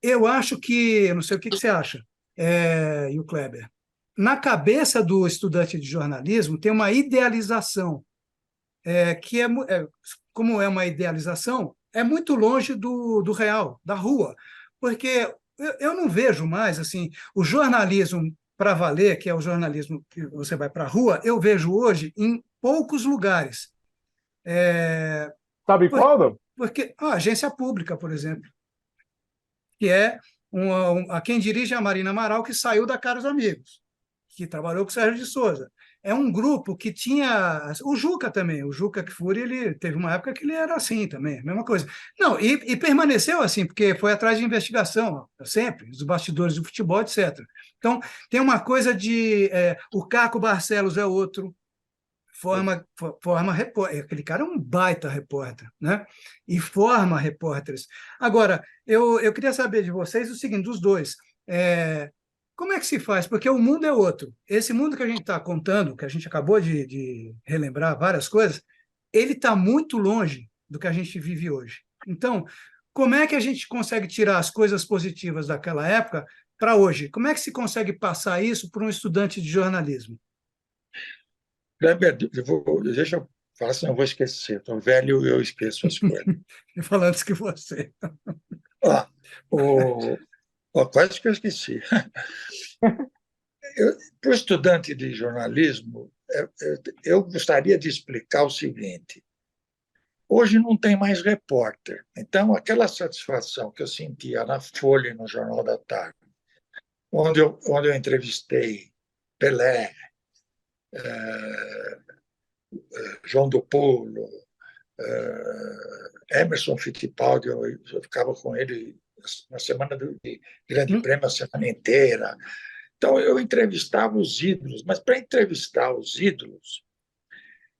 Eu acho que, eu não sei o que você acha, e o Kleber, na cabeça do estudante de jornalismo tem uma idealização, que como é uma idealização, é muito longe do real, da rua, porque eu não vejo mais assim o jornalismo para valer, que é o jornalismo que você vai para a rua, eu vejo hoje em poucos lugares. Sabe Por- qual, não? Porque a agência pública, por exemplo, que é a quem dirige a Marina Amaral, que saiu da Caros Amigos, que trabalhou com o Sérgio de Souza. É um grupo que tinha. O Juca também, o Juca Kfouri, ele teve uma época que ele era assim também, a mesma coisa. Não, e permaneceu assim, porque foi atrás de investigação, sempre, dos bastidores do futebol, etc. Então, tem uma coisa de. O Caco Barcelos é outro, forma repórter. Aquele cara é um baita repórter, né? E forma repórteres. Agora, eu queria saber de vocês o seguinte, dos dois. Como é que se faz? Porque o mundo é outro. Esse mundo que a gente está contando, que a gente acabou de relembrar várias coisas, ele está muito longe do que a gente vive hoje. Então, como é que a gente consegue tirar as coisas positivas daquela época para hoje? Como é que se consegue passar isso para um estudante de jornalismo? Kleber, deixa eu falar, senão eu vou esquecer. Estou velho e eu esqueço as coisas. Falando antes que você. Ah, quase que eu esqueci. Para o estudante de jornalismo, eu gostaria de explicar o seguinte: hoje não tem mais repórter. Então, aquela satisfação que eu sentia na Folha e no Jornal da Tarde, onde eu entrevistei Pelé, João do Pulo, Emerson Fittipaldi, eu ficava com ele na semana do Grande Prêmio, a semana inteira. Então, eu entrevistava os ídolos, mas para entrevistar os ídolos,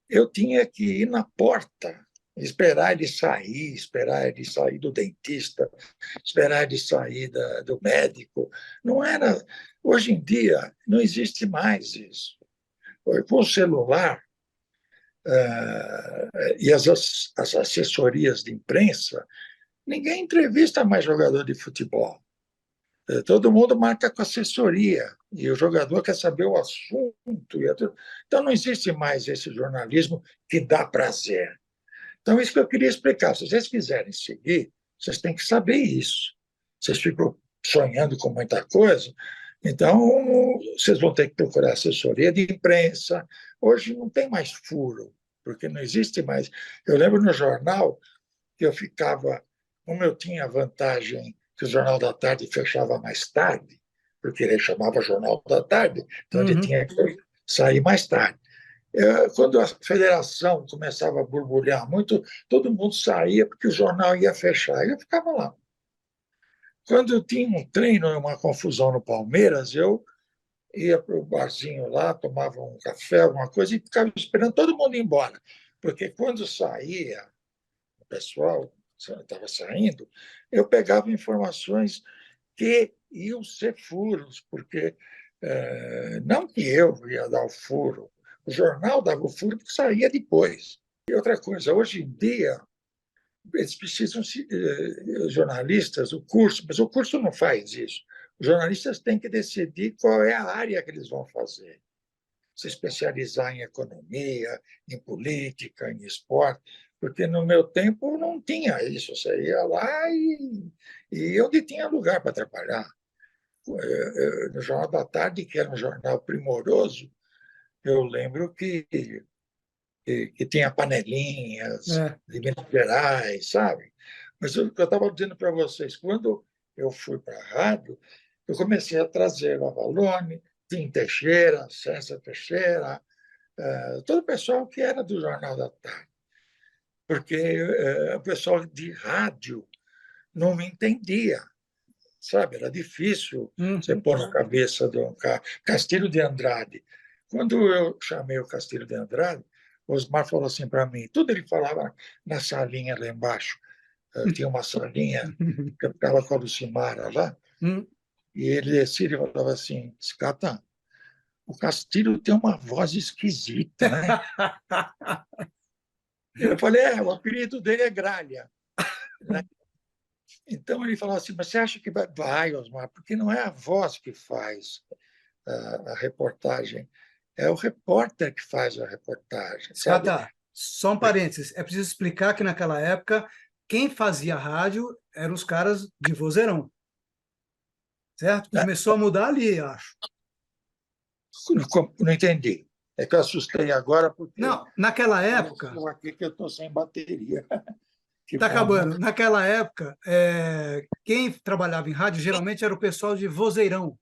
eu tinha que ir na porta, esperar ele sair do dentista, esperar ele sair do médico. Não era. Hoje em dia, não existe mais isso. Com o celular e as assessorias de imprensa, ninguém entrevista mais jogador de futebol. Todo mundo marca com assessoria e o jogador quer saber o assunto. Então, não existe mais esse jornalismo que dá prazer. Então, isso que eu queria explicar. Se vocês quiserem seguir, vocês têm que saber isso. Vocês ficam sonhando com muita coisa, então vocês vão ter que procurar assessoria de imprensa. Hoje não tem mais furo, porque não existe mais. Eu lembro no jornal que eu ficava, como eu tinha a vantagem que o Jornal da Tarde fechava mais tarde, porque ele chamava Jornal da Tarde, então ele Uhum. tinha que sair mais tarde. Quando a federação começava a borbulhar muito, todo mundo saía porque o jornal ia fechar. E eu ficava lá. Quando eu tinha um treino, uma confusão no Palmeiras, eu ia para o barzinho lá, tomava um café, alguma coisa, e ficava esperando todo mundo ir embora. Porque quando saía o pessoal, estava saindo, eu pegava informações que iam ser furos, porque não que eu ia dar o furo, o jornal dava o furo porque saía depois. E outra coisa, hoje em dia, eles precisam, jornalistas, o curso, mas o curso não faz isso. Os jornalistas têm que decidir qual é a área que eles vão fazer. Se especializar em economia, em política, em esporte, porque no meu tempo não tinha isso. Você ia lá e onde tinha lugar para trabalhar. No Jornal da Tarde, que era um jornal primoroso, eu lembro que tinha panelinhas É. de Minas Gerais, sabe? Mas o que eu estava dizendo para vocês, quando eu fui para a rádio, eu comecei a trazer o Avalone, Tim Teixeira, César Teixeira, todo o pessoal que era do Jornal da Tarde, porque o pessoal de rádio não me entendia. sabe? Era difícil você Uhum. pôr na cabeça de um cara. Castilho de Andrade. Quando eu chamei o Castilho de Andrade, o Osmar falou assim para mim, tudo ele falava na salinha lá embaixo. Tinha uma salinha que eu ficava com a Lucimara lá, Hum. e ele descia e falava assim, Scata, o Castilho tem uma voz esquisita, né? Eu falei, o apelido dele é Gralha, né? Então ele falou assim, mas você acha que vai? Vai, Osmar, porque não é a voz que faz a reportagem, é o repórter que faz a reportagem, sabe? Scata, só um parênteses. É preciso explicar que naquela época quem fazia rádio eram os caras de vozeirão, certo? Começou a mudar ali, acho. Não entendi. É que eu assustei agora porque Não, naquela época, apareceu aqui que eu estou sem bateria. Que tá bom, né? acabando. Naquela época, quem trabalhava em rádio geralmente era o pessoal de vozeirão.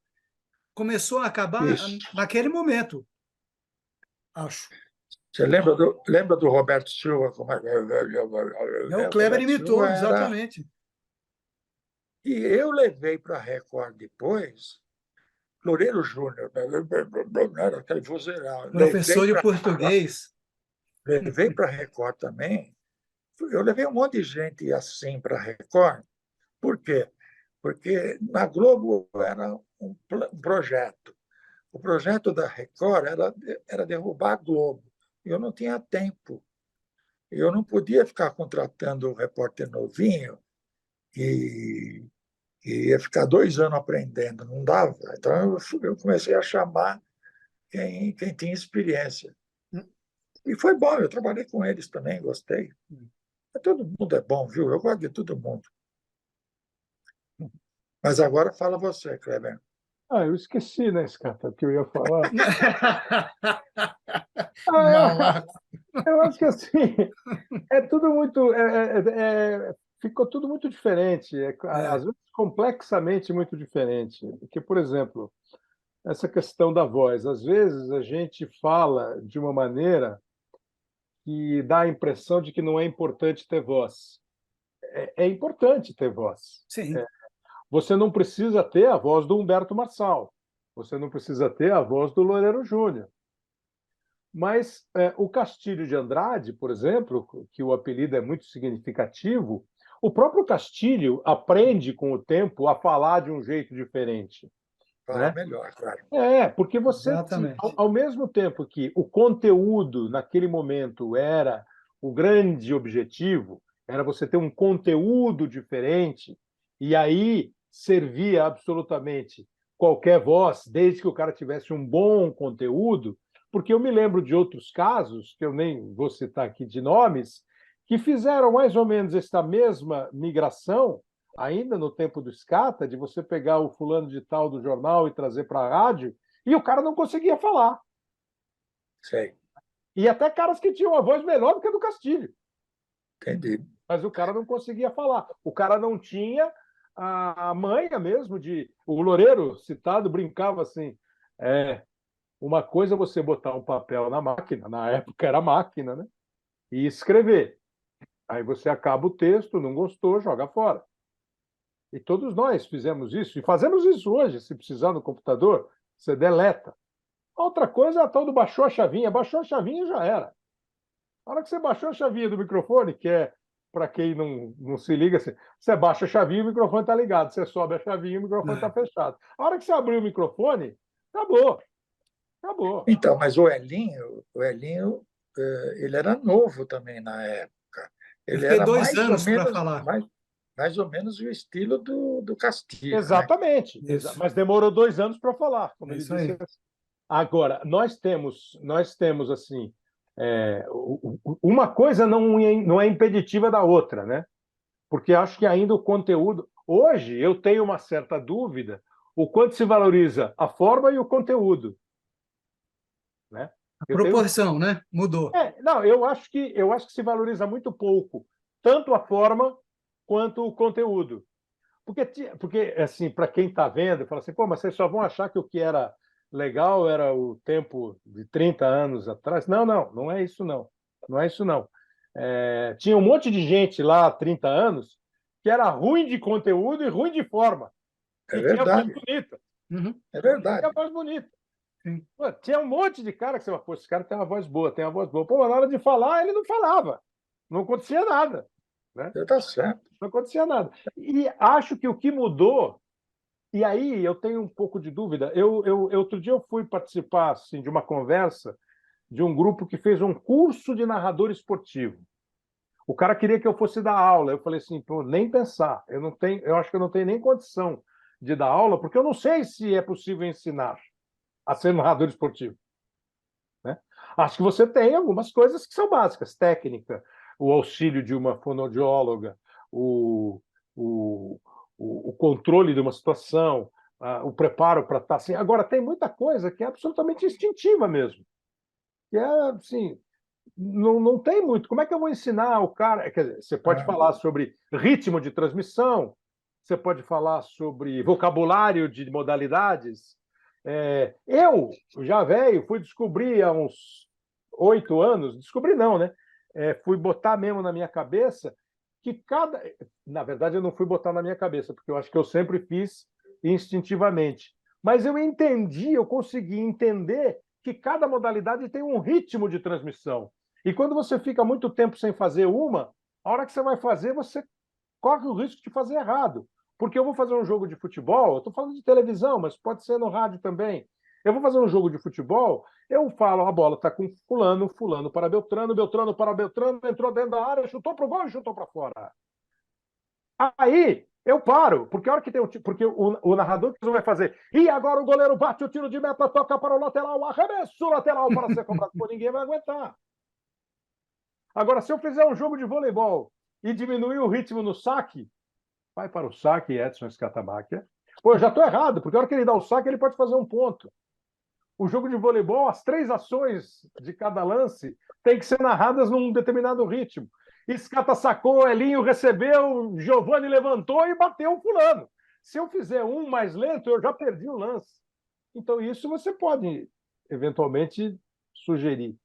Começou a acabar Isso. naquele momento, acho. Você lembra do Roberto Silva? O O Kleber Roberto imitou, Silva era. exatamente. E eu levei para a Record depois, Loureiro Júnior, era aquele vozeirão. Professor de português. Levei para a Record também. Eu levei um monte de gente assim para a Record. Por quê? Porque na Globo era um projeto. O projeto da Record era derrubar a Globo. Eu não tinha tempo. Eu não podia ficar contratando um repórter novinho e ia ficar 2 anos aprendendo, não dava. Então eu comecei a chamar quem tinha experiência. E foi bom, eu trabalhei com eles também, gostei. Todo mundo é bom, viu? Eu gosto de todo mundo. Mas agora fala você, Kleber. Eu esqueci, né, Scata, o que eu ia falar. Malaco. Eu acho que assim, é tudo muito. Ficou tudo muito diferente, às vezes complexamente muito diferente. Porque, por exemplo, essa questão da voz, às vezes a gente fala de uma maneira que dá a impressão de que não é importante ter voz. É importante ter voz. Sim. Você não precisa ter a voz do Humberto Marçal, você não precisa ter a voz do Loureiro Júnior. Mas o Castilho de Andrade, por exemplo, que o apelido é muito significativo, o próprio Castilho aprende com o tempo a falar de um jeito diferente. Fala Né? melhor, claro. Porque você, Exatamente. ao mesmo tempo que o conteúdo naquele momento era o grande objetivo, era você ter um conteúdo diferente, e aí servia absolutamente qualquer voz, desde que o cara tivesse um bom conteúdo, porque eu me lembro de outros casos, que eu nem vou citar aqui de nomes, que fizeram mais ou menos esta mesma migração, ainda no tempo do Scata, de você pegar o fulano de tal do jornal e trazer para a rádio, e o cara não conseguia falar. Sei. E até caras que tinham uma voz melhor do que a do Castilho. Entendi. Mas o cara não conseguia falar. O cara não tinha a manha mesmo de... O Loureiro, citado, brincava assim, uma coisa é você botar um papel na máquina, na época era máquina, né? E escrever. Aí você acaba o texto, não gostou, joga fora. E todos nós fizemos isso, e fazemos isso hoje, se precisar no computador, você deleta. Outra coisa é a tal do baixou a chavinha e já era. Na hora que você baixou a chavinha do microfone, que é, para quem não se liga, você baixa a chavinha e o microfone está ligado, você sobe a chavinha e o microfone está fechado. A hora que você abriu o microfone, acabou. Acabou. Então, mas o Elinho, ele era novo também na época. Eu Ele fiquei era 2 anos para falar. mais ou menos o estilo do Castilho, né? Exatamente. Isso. Mas demorou 2 anos para falar, como ele Isso disse. aí. Agora, nós temos assim, uma coisa não é impeditiva da outra, né? Porque acho que ainda o conteúdo. Hoje eu tenho uma certa dúvida o quanto se valoriza a forma e o conteúdo. Né? A proporção, né? Mudou. Não, eu acho que se valoriza muito pouco, tanto a forma quanto o conteúdo. Porque assim, para quem está vendo, fala assim, pô, mas vocês só vão achar que o que era legal era o tempo de 30 anos atrás. Não é isso não. Não é isso não. Tinha um monte de gente lá há 30 anos que era ruim de conteúdo e ruim de forma. É E tinha voz verdade, bonita. Uhum. é verdade. Tinha voz bonita. Sim. Pô, tinha um monte de cara que você fala, pô, esse cara tem uma voz boa, tem uma voz boa. Pô, mas na hora de falar, ele não falava. Não acontecia nada. Né? Você está certo. Não acontecia nada. E acho que o que mudou, e aí eu tenho um pouco de dúvida. Outro dia eu fui participar assim, de uma conversa de um grupo que fez um curso de narrador esportivo. O cara queria que eu fosse dar aula. Eu falei assim, pô, nem pensar. Eu acho que eu não tenho nem condição de dar aula, porque eu não sei se é possível ensinar a ser narrador esportivo. Né? Acho que você tem algumas coisas que são básicas, técnica, o auxílio de uma fonoaudióloga, o, o controle de uma situação, o preparo para estar assim. Agora, tem muita coisa que é absolutamente instintiva mesmo. Que é assim, não tem muito. Como é que eu vou ensinar o cara? Quer dizer, você pode falar sobre ritmo de transmissão, você pode falar sobre vocabulário de modalidades. Eu, já velho, fui descobrir há uns 8 anos, descobri não, né? Fui botar mesmo na minha cabeça que cada. Na verdade, eu não fui botar na minha cabeça, porque eu acho que eu sempre fiz instintivamente. Mas eu entendi, eu consegui entender que cada modalidade tem um ritmo de transmissão. E quando você fica muito tempo sem fazer uma, a hora que você vai fazer, você corre o risco de fazer errado. Porque eu vou fazer um jogo de futebol, eu estou falando de televisão, mas pode ser no rádio também. Eu vou fazer um jogo de futebol, eu falo, a bola está com fulano, fulano para Beltrano, Beltrano para Beltrano, entrou dentro da área, chutou para o gol e chutou para fora. Aí eu paro, porque a hora que tem porque o narrador vai fazer, e agora o goleiro bate o tiro de meta, toca para o lateral, arremesso lateral para ser cobrado, pô, ninguém vai aguentar. Agora, se eu fizer um jogo de voleibol e diminuir o ritmo no saque, vai para o saque, Edson Scatamacher. Pô, eu já estou errado, porque a hora que ele dá o saque, ele pode fazer um ponto. O jogo de voleibol, as 3 ações de cada lance têm que ser narradas num determinado ritmo. Scata sacou, Elinho recebeu, Giovani levantou e bateu o fulano. Se eu fizer um mais lento, eu já perdi o lance. Então, isso você pode, eventualmente, sugerir.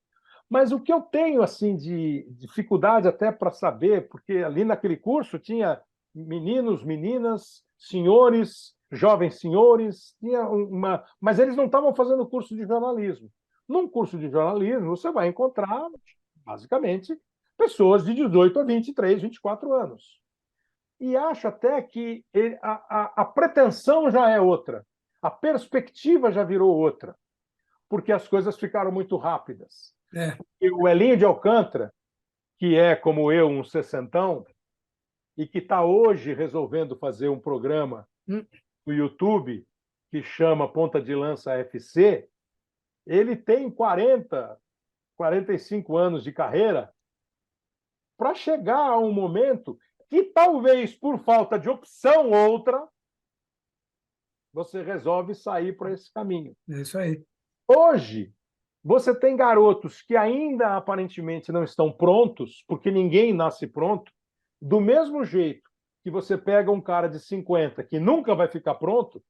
Mas o que eu tenho assim de dificuldade até para saber, porque ali naquele curso tinha meninos, meninas, senhores, jovens senhores, tinha mas eles não estavam fazendo curso de jornalismo. Num curso de jornalismo, você vai encontrar, basicamente, pessoas de 18 a 23, 24 anos. E acho até que a pretensão já é outra, a perspectiva já virou outra, porque as coisas ficaram muito rápidas. E o Elinho de Alcântara, que é, como eu, um sessentão, e que está hoje resolvendo fazer um programa no YouTube que chama Ponta de Lança FC, ele tem 45 anos de carreira para chegar a um momento que talvez por falta de opção outra, você resolve sair para esse caminho. É isso aí. Hoje, você tem garotos que ainda aparentemente não estão prontos, porque ninguém nasce pronto, do mesmo jeito que você pega um cara de 50 que nunca vai ficar pronto,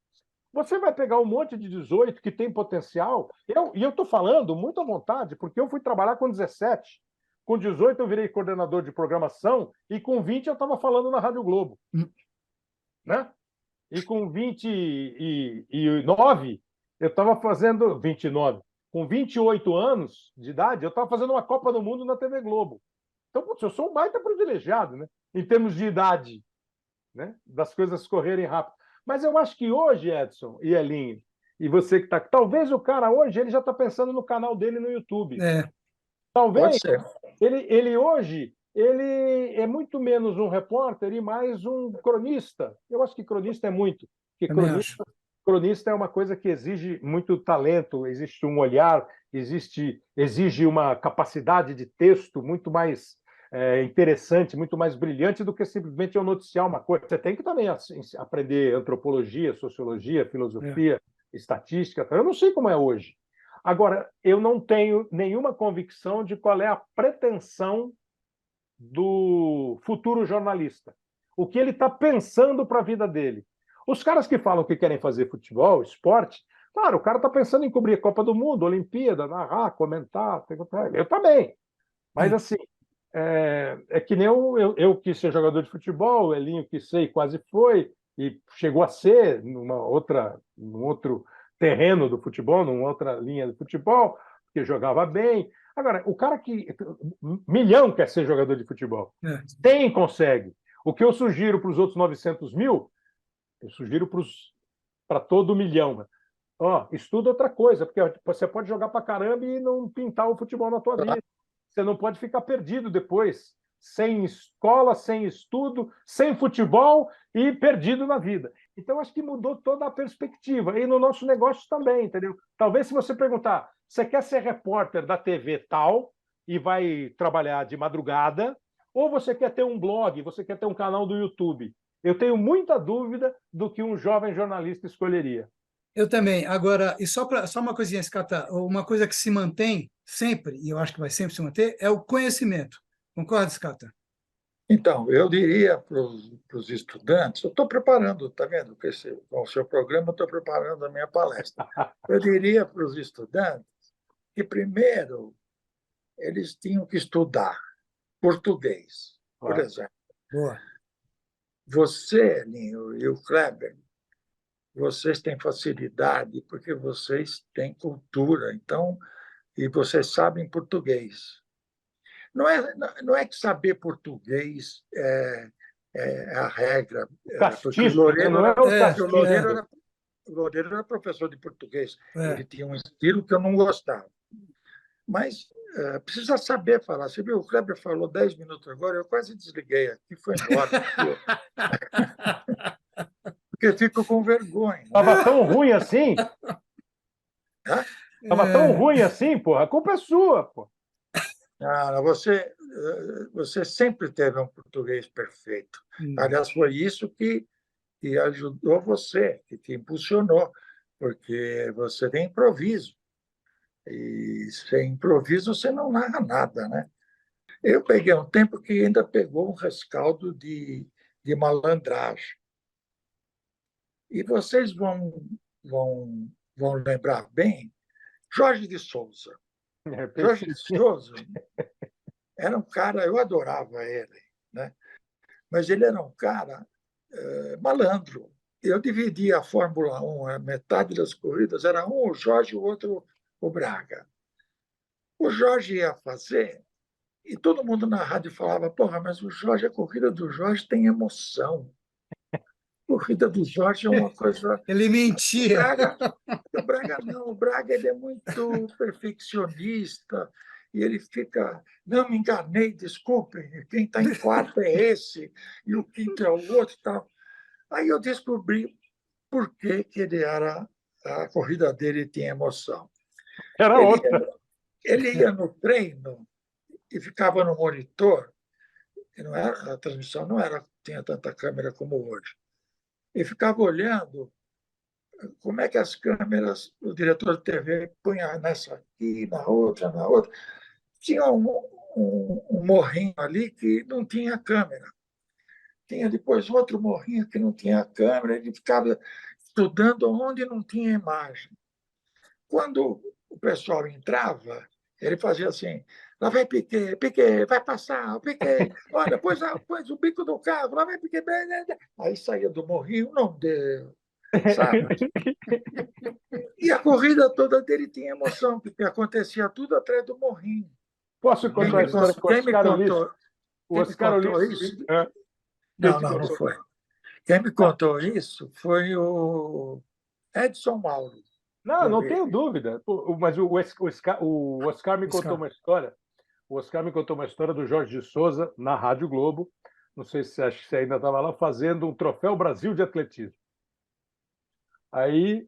você vai pegar um monte de 18 que tem potencial. E eu estou falando muito à vontade, porque eu fui trabalhar com 17. Com 18 eu virei coordenador de programação e com 20 eu estava falando na Rádio Globo. Né? E com 29 eu estava fazendo 29. Com 28 anos de idade, eu estava fazendo uma Copa do Mundo na TV Globo. Então, putz, eu sou um baita privilegiado, né? Em termos de idade, né? Das coisas correrem rápido. Mas eu acho que hoje, Edson e Elinho, e você que está... Talvez o cara hoje ele já está pensando no canal dele no YouTube. Talvez ele hoje ele é muito menos um repórter e mais um cronista. Eu acho que cronista é muito. Porque cronista é uma coisa que exige muito talento, existe um olhar, exige uma capacidade de texto muito mais interessante, muito mais brilhante do que simplesmente eu noticiar uma coisa. Você tem que também aprender antropologia, sociologia, filosofia, estatística. Eu não sei como é hoje. Agora, eu não tenho nenhuma convicção de qual é a pretensão do futuro jornalista. O que ele está pensando para a vida dele. Os caras que falam que querem fazer futebol, esporte, claro, o cara está pensando em cobrir a Copa do Mundo, Olimpíada, narrar, comentar. Eu também. Mas, assim, é que nem eu quis ser jogador de futebol, o Elinho que sei quase foi, e chegou a ser num outro terreno do futebol, numa outra linha do futebol, porque jogava bem. Agora, o cara que... milhão quer ser jogador de futebol. É. 100 consegue. O que eu sugiro para os outros 900 mil, eu sugiro para todo milhão. Ó, estuda outra coisa, porque você pode jogar para caramba e não pintar o futebol na tua vida. Você não pode ficar perdido depois, sem escola, sem estudo, sem futebol e perdido na vida. Então, acho que mudou toda a perspectiva. E no nosso negócio também, entendeu? Talvez se você perguntar, você quer ser repórter da TV tal e vai trabalhar de madrugada, ou você quer ter um blog, você quer ter um canal do YouTube? Eu tenho muita dúvida do que um jovem jornalista escolheria. Eu também. Agora, e só uma coisinha, Scata, uma coisa que se mantém sempre, e eu acho que vai sempre se manter, é o conhecimento. Concorda, Scata? Então, eu diria para os estudantes, eu estou preparando, está vendo? Com o seu programa, eu estou preparando a minha palestra. Eu diria para os estudantes que, primeiro, eles tinham que estudar português, por exemplo. Boa. Você, Linho, e o Kleber, vocês têm facilidade porque vocês têm cultura, então, e vocês sabem português. Não é que saber português é a regra. Porque o Loureiro era professor de português. Ele tinha um estilo que eu não gostava. Mas precisa saber falar. Você viu, o Kleber falou 10 minutos agora, eu quase desliguei aqui, foi embora. Porque fico com vergonha. Estava tão ruim assim? Estava tão ruim assim, porra. A culpa é sua, pô. Não, você sempre teve um português perfeito. Aliás, foi isso que ajudou você, que te impulsionou, porque você tem improviso. E sem improviso você não narra nada, né? Eu peguei um tempo que ainda pegou um rescaldo de malandragem. E vocês vão lembrar bem Jorge de Souza. Jorge de Souza era um cara, eu adorava ele, né? Mas ele era um cara malandro. Eu dividia a Fórmula 1, a metade das corridas era um o Jorge, o outro o Braga. O Jorge ia fazer e todo mundo na rádio falava, porra, mas o Jorge, a corrida do Jorge tem emoção. A corrida do Jorge é uma coisa... Ele mentia. O Braga não, o Braga ele é muito perfeccionista e ele fica, não me enganei, desculpem, quem está em quarto é esse e o quinto é o outro. Tal. Aí eu descobri por que a corrida dele tinha emoção. Era outra. Ele ia no treino e ficava no monitor, e a transmissão não tinha tanta câmera como hoje, e ficava olhando como é que as câmeras, o diretor de TV punha nessa aqui, na outra. Tinha um morrinho ali que não tinha câmera. Tinha depois outro morrinho que não tinha câmera. Ele ficava estudando onde não tinha imagem. Quando o pessoal entrava, ele fazia assim, lá vai Piquet, vai passar, o Piquet, olha, pôs o bico do carro, lá vai Piquet. Aí saía do morrinho, não deu. Sabe? E a corrida toda dele tinha emoção, porque acontecia tudo atrás do morrinho. Posso contar a história com o Oscar Ulisses? Não foi. Quem me contou isso foi o Edson Mauro. Não tenho dúvida. Mas o Oscar me contou uma história. O Oscar me contou uma história do Jorge de Souza na Rádio Globo. Não sei se você ainda estava lá, fazendo um Troféu Brasil de atletismo. Aí,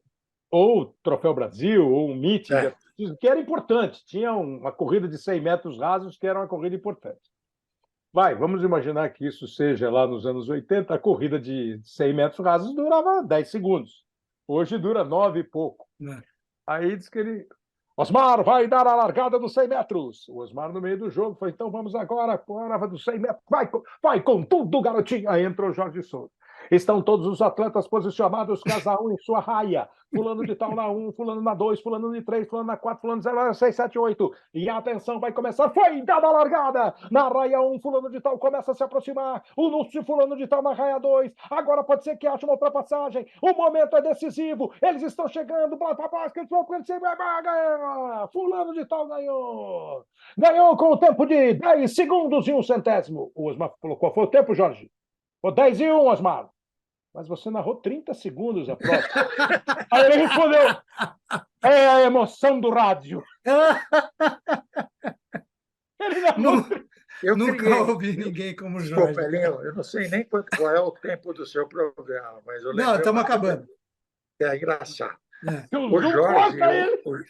ou Troféu Brasil, ou um meeting de atletismo, que era importante. Tinha uma corrida de 100 metros rasos, que era uma corrida importante. Vamos imaginar que isso seja lá nos anos 80, a corrida de 100 metros rasos durava 10 segundos. Hoje dura 9 e pouco. Aí diz que ele... Osmar vai dar a largada dos 100 metros. O Osmar, no meio do jogo, falou, então vamos agora, prova dos 100 metros. Vai com tudo, garotinho. Aí entrou o Jorge Souza. Estão todos os atletas posicionados, cada um em sua raia. fulano de tal na 1, fulano na 2, fulano de 3, fulano na 4, fulano de 6, 7, 8. E atenção, vai começar. Foi dada a largada. Na raia 1, fulano de tal começa a se aproximar. O Lúcio, fulano de tal na raia 2. Agora pode ser que ache uma ultrapassagem. O momento é decisivo. Eles estão chegando. Fulano de tal ganhou. Ganhou com o tempo de 10 segundos e 1 centésimo. O Osmar falou, qual foi o tempo, Jorge? Foi 10 e 1, Osmar. Mas você narrou 30 segundos a prova. Aí ele respondeu, é a emoção do rádio. Ele narrou... Nunca ouvi ninguém como o Jorge. Desculpa, Elinho, eu não sei nem qual é o tempo do seu programa, mas eu Não, estamos acabando. É engraçado. É.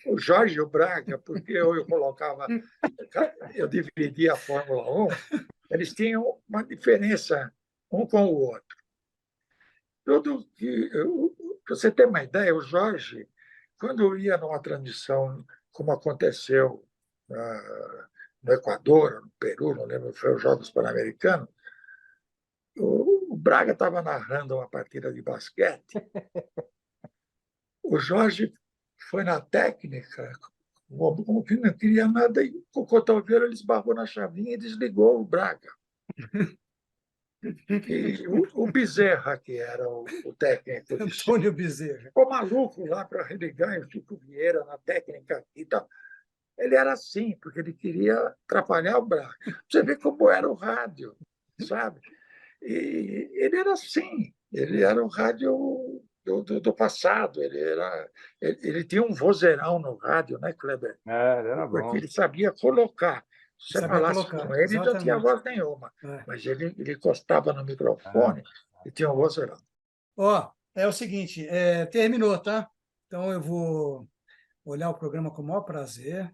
O Jorge e o Braga, porque eu colocava, eu dividia a Fórmula 1, eles tinham uma diferença um com o outro. Tudo que, para você ter uma ideia, o Jorge, quando ia numa transmissão, como aconteceu no Equador, no Peru, não lembro, foi os Jogos Pan-Americanos, o Braga estava narrando uma partida de basquete. O Jorge foi na técnica, como que não queria nada, e com o cotovelo ele esbarrou na chavinha e desligou o Braga. E o Bezerra, que era o técnico, Antônio Bezerra, ficou maluco lá para religar o Chico Vieira na técnica e tal. Ele era assim, porque ele queria atrapalhar o Braga. Você vê como era o rádio, sabe? E ele era assim, ele era o rádio do passado, ele tinha um vozeirão no rádio, né, Kleber? Era bom. Porque ele sabia colocar. Se você sabia falasse colocar, com ele, não tinha exatamente. voz nenhuma. É. Mas ele encostava no microfone e tinha um vozeirão. Ó, é o seguinte, terminou, tá? Então eu vou olhar o programa com o maior prazer.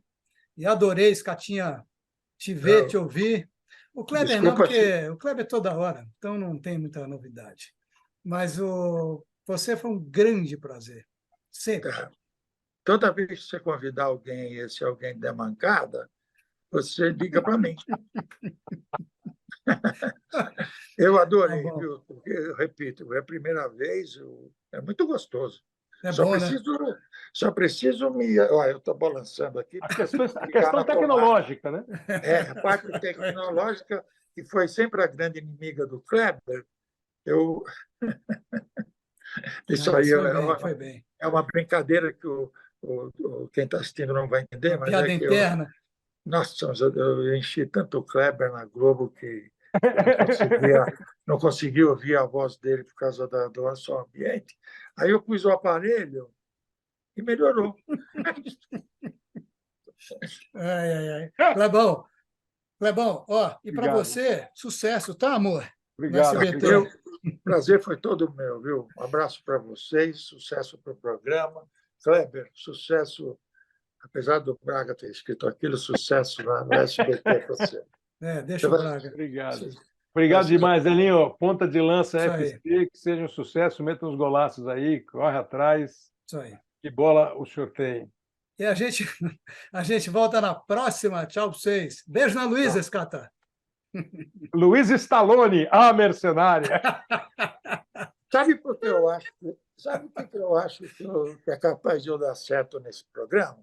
E adorei, Scatinha, te ver, te ouvir. O Kleber não, Desculpa porque o Kleber é toda hora, então não tem muita novidade. Mas você foi um grande prazer. Sempre. Toda vez que você convidar alguém e esse alguém der mancada, você liga para mim. Eu adorei, Tá bom. viu? Porque, eu repito, é a primeira vez, é muito gostoso. É bom, né? Só preciso me. Olha, eu estou balançando aqui. A questão tecnológica, né? A parte tecnológica, que foi sempre a grande inimiga do Kleber, eu. Isso aí foi bem. É uma brincadeira que quem está assistindo não vai entender, Uma mas piada interna. Nossa, eu enchi tanto o Kleber na Globo que não conseguia ouvir a voz dele por causa do som ambiente. Aí eu pus o aparelho e melhorou. Clebão, ó, e para você, sucesso, tá, amor? Obrigado. O prazer foi todo meu, viu? Um abraço para vocês, sucesso para o programa. Kleber, sucesso, apesar do Braga ter escrito aquilo, sucesso lá no SBT para você. Deixa o Braga. Obrigado. Obrigado demais, Elinho. Ponta de lança FC, que seja um sucesso, meta uns golaços aí, corre atrás. Isso aí. Que bola o senhor tem. E a gente volta na próxima. Tchau para vocês. Beijo na Luísa, Scata. Luiz Stallone, a mercenária. Sabe por que eu acho? Sabe o que eu acho que é capaz de eu dar certo nesse programa?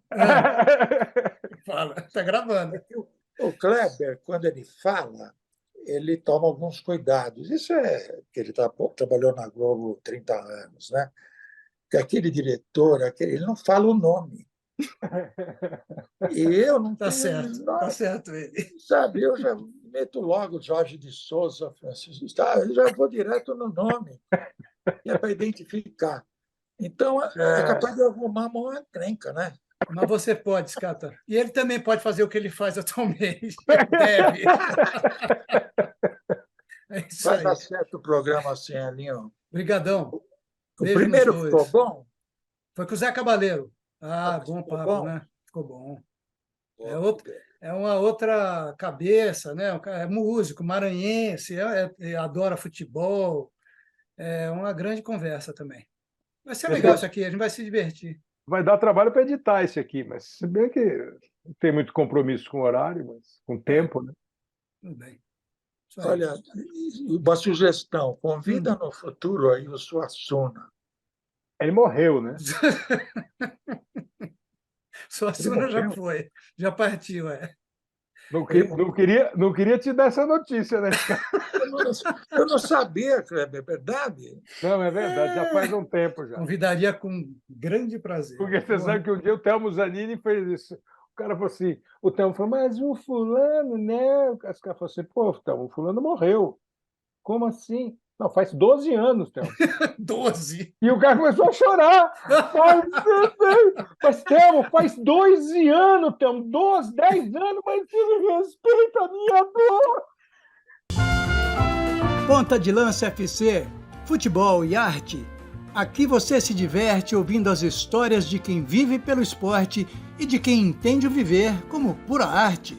Fala, está gravando. O Kleber, quando ele fala, ele toma alguns cuidados. Isso é que ele trabalhou na Globo 30 anos, né? Que aquele diretor, ele não fala o nome. E eu não tenho... certo, tá certo ele. Sabe, eu já meto logo Jorge de Souza, Francisco, eu já vou direto no nome, é para identificar. Então, é capaz de arrumar uma encrenca, né? Mas você pode, Scata. E ele também pode fazer o que ele faz atualmente. Deve. Vai dar certo o programa assim, Alinho. Obrigadão. O primeiro ficou bom? Foi com o Zé Cabaleiro. Bom papo, bom? Né? Ficou bom. É uma outra cabeça, né? É músico, maranhense, adora futebol. É uma grande conversa também. Vai ser legal isso aqui, a gente vai se divertir. Vai dar trabalho para editar isso aqui, mas se bem que não tem muito compromisso com o horário, mas com o tempo, né? Tudo bem. Olha, uma sugestão, convida no futuro aí o Suassuna. Ele morreu, né? Suassuna já foi, já partiu, é. Não queria te dar essa notícia, né, cara? Eu não sabia, Kleber, é verdade? Não, é verdade, já faz um tempo já. Convidaria com grande prazer. Porque você sabe que um dia o Telmo Zanini fez isso. O cara falou assim, o Telmo falou, mas o fulano, né? O cara falou assim, pô, Telmo, o fulano morreu. Como assim? Não, faz 12 anos, Telmo. 12. E o cara começou a chorar. Mas Telmo, faz 12 anos, Telmo, 12, 10 anos, mas você respeita a minha dor. Ponta de Lança FC, futebol e arte. Aqui você se diverte ouvindo as histórias de quem vive pelo esporte e de quem entende o viver como pura arte.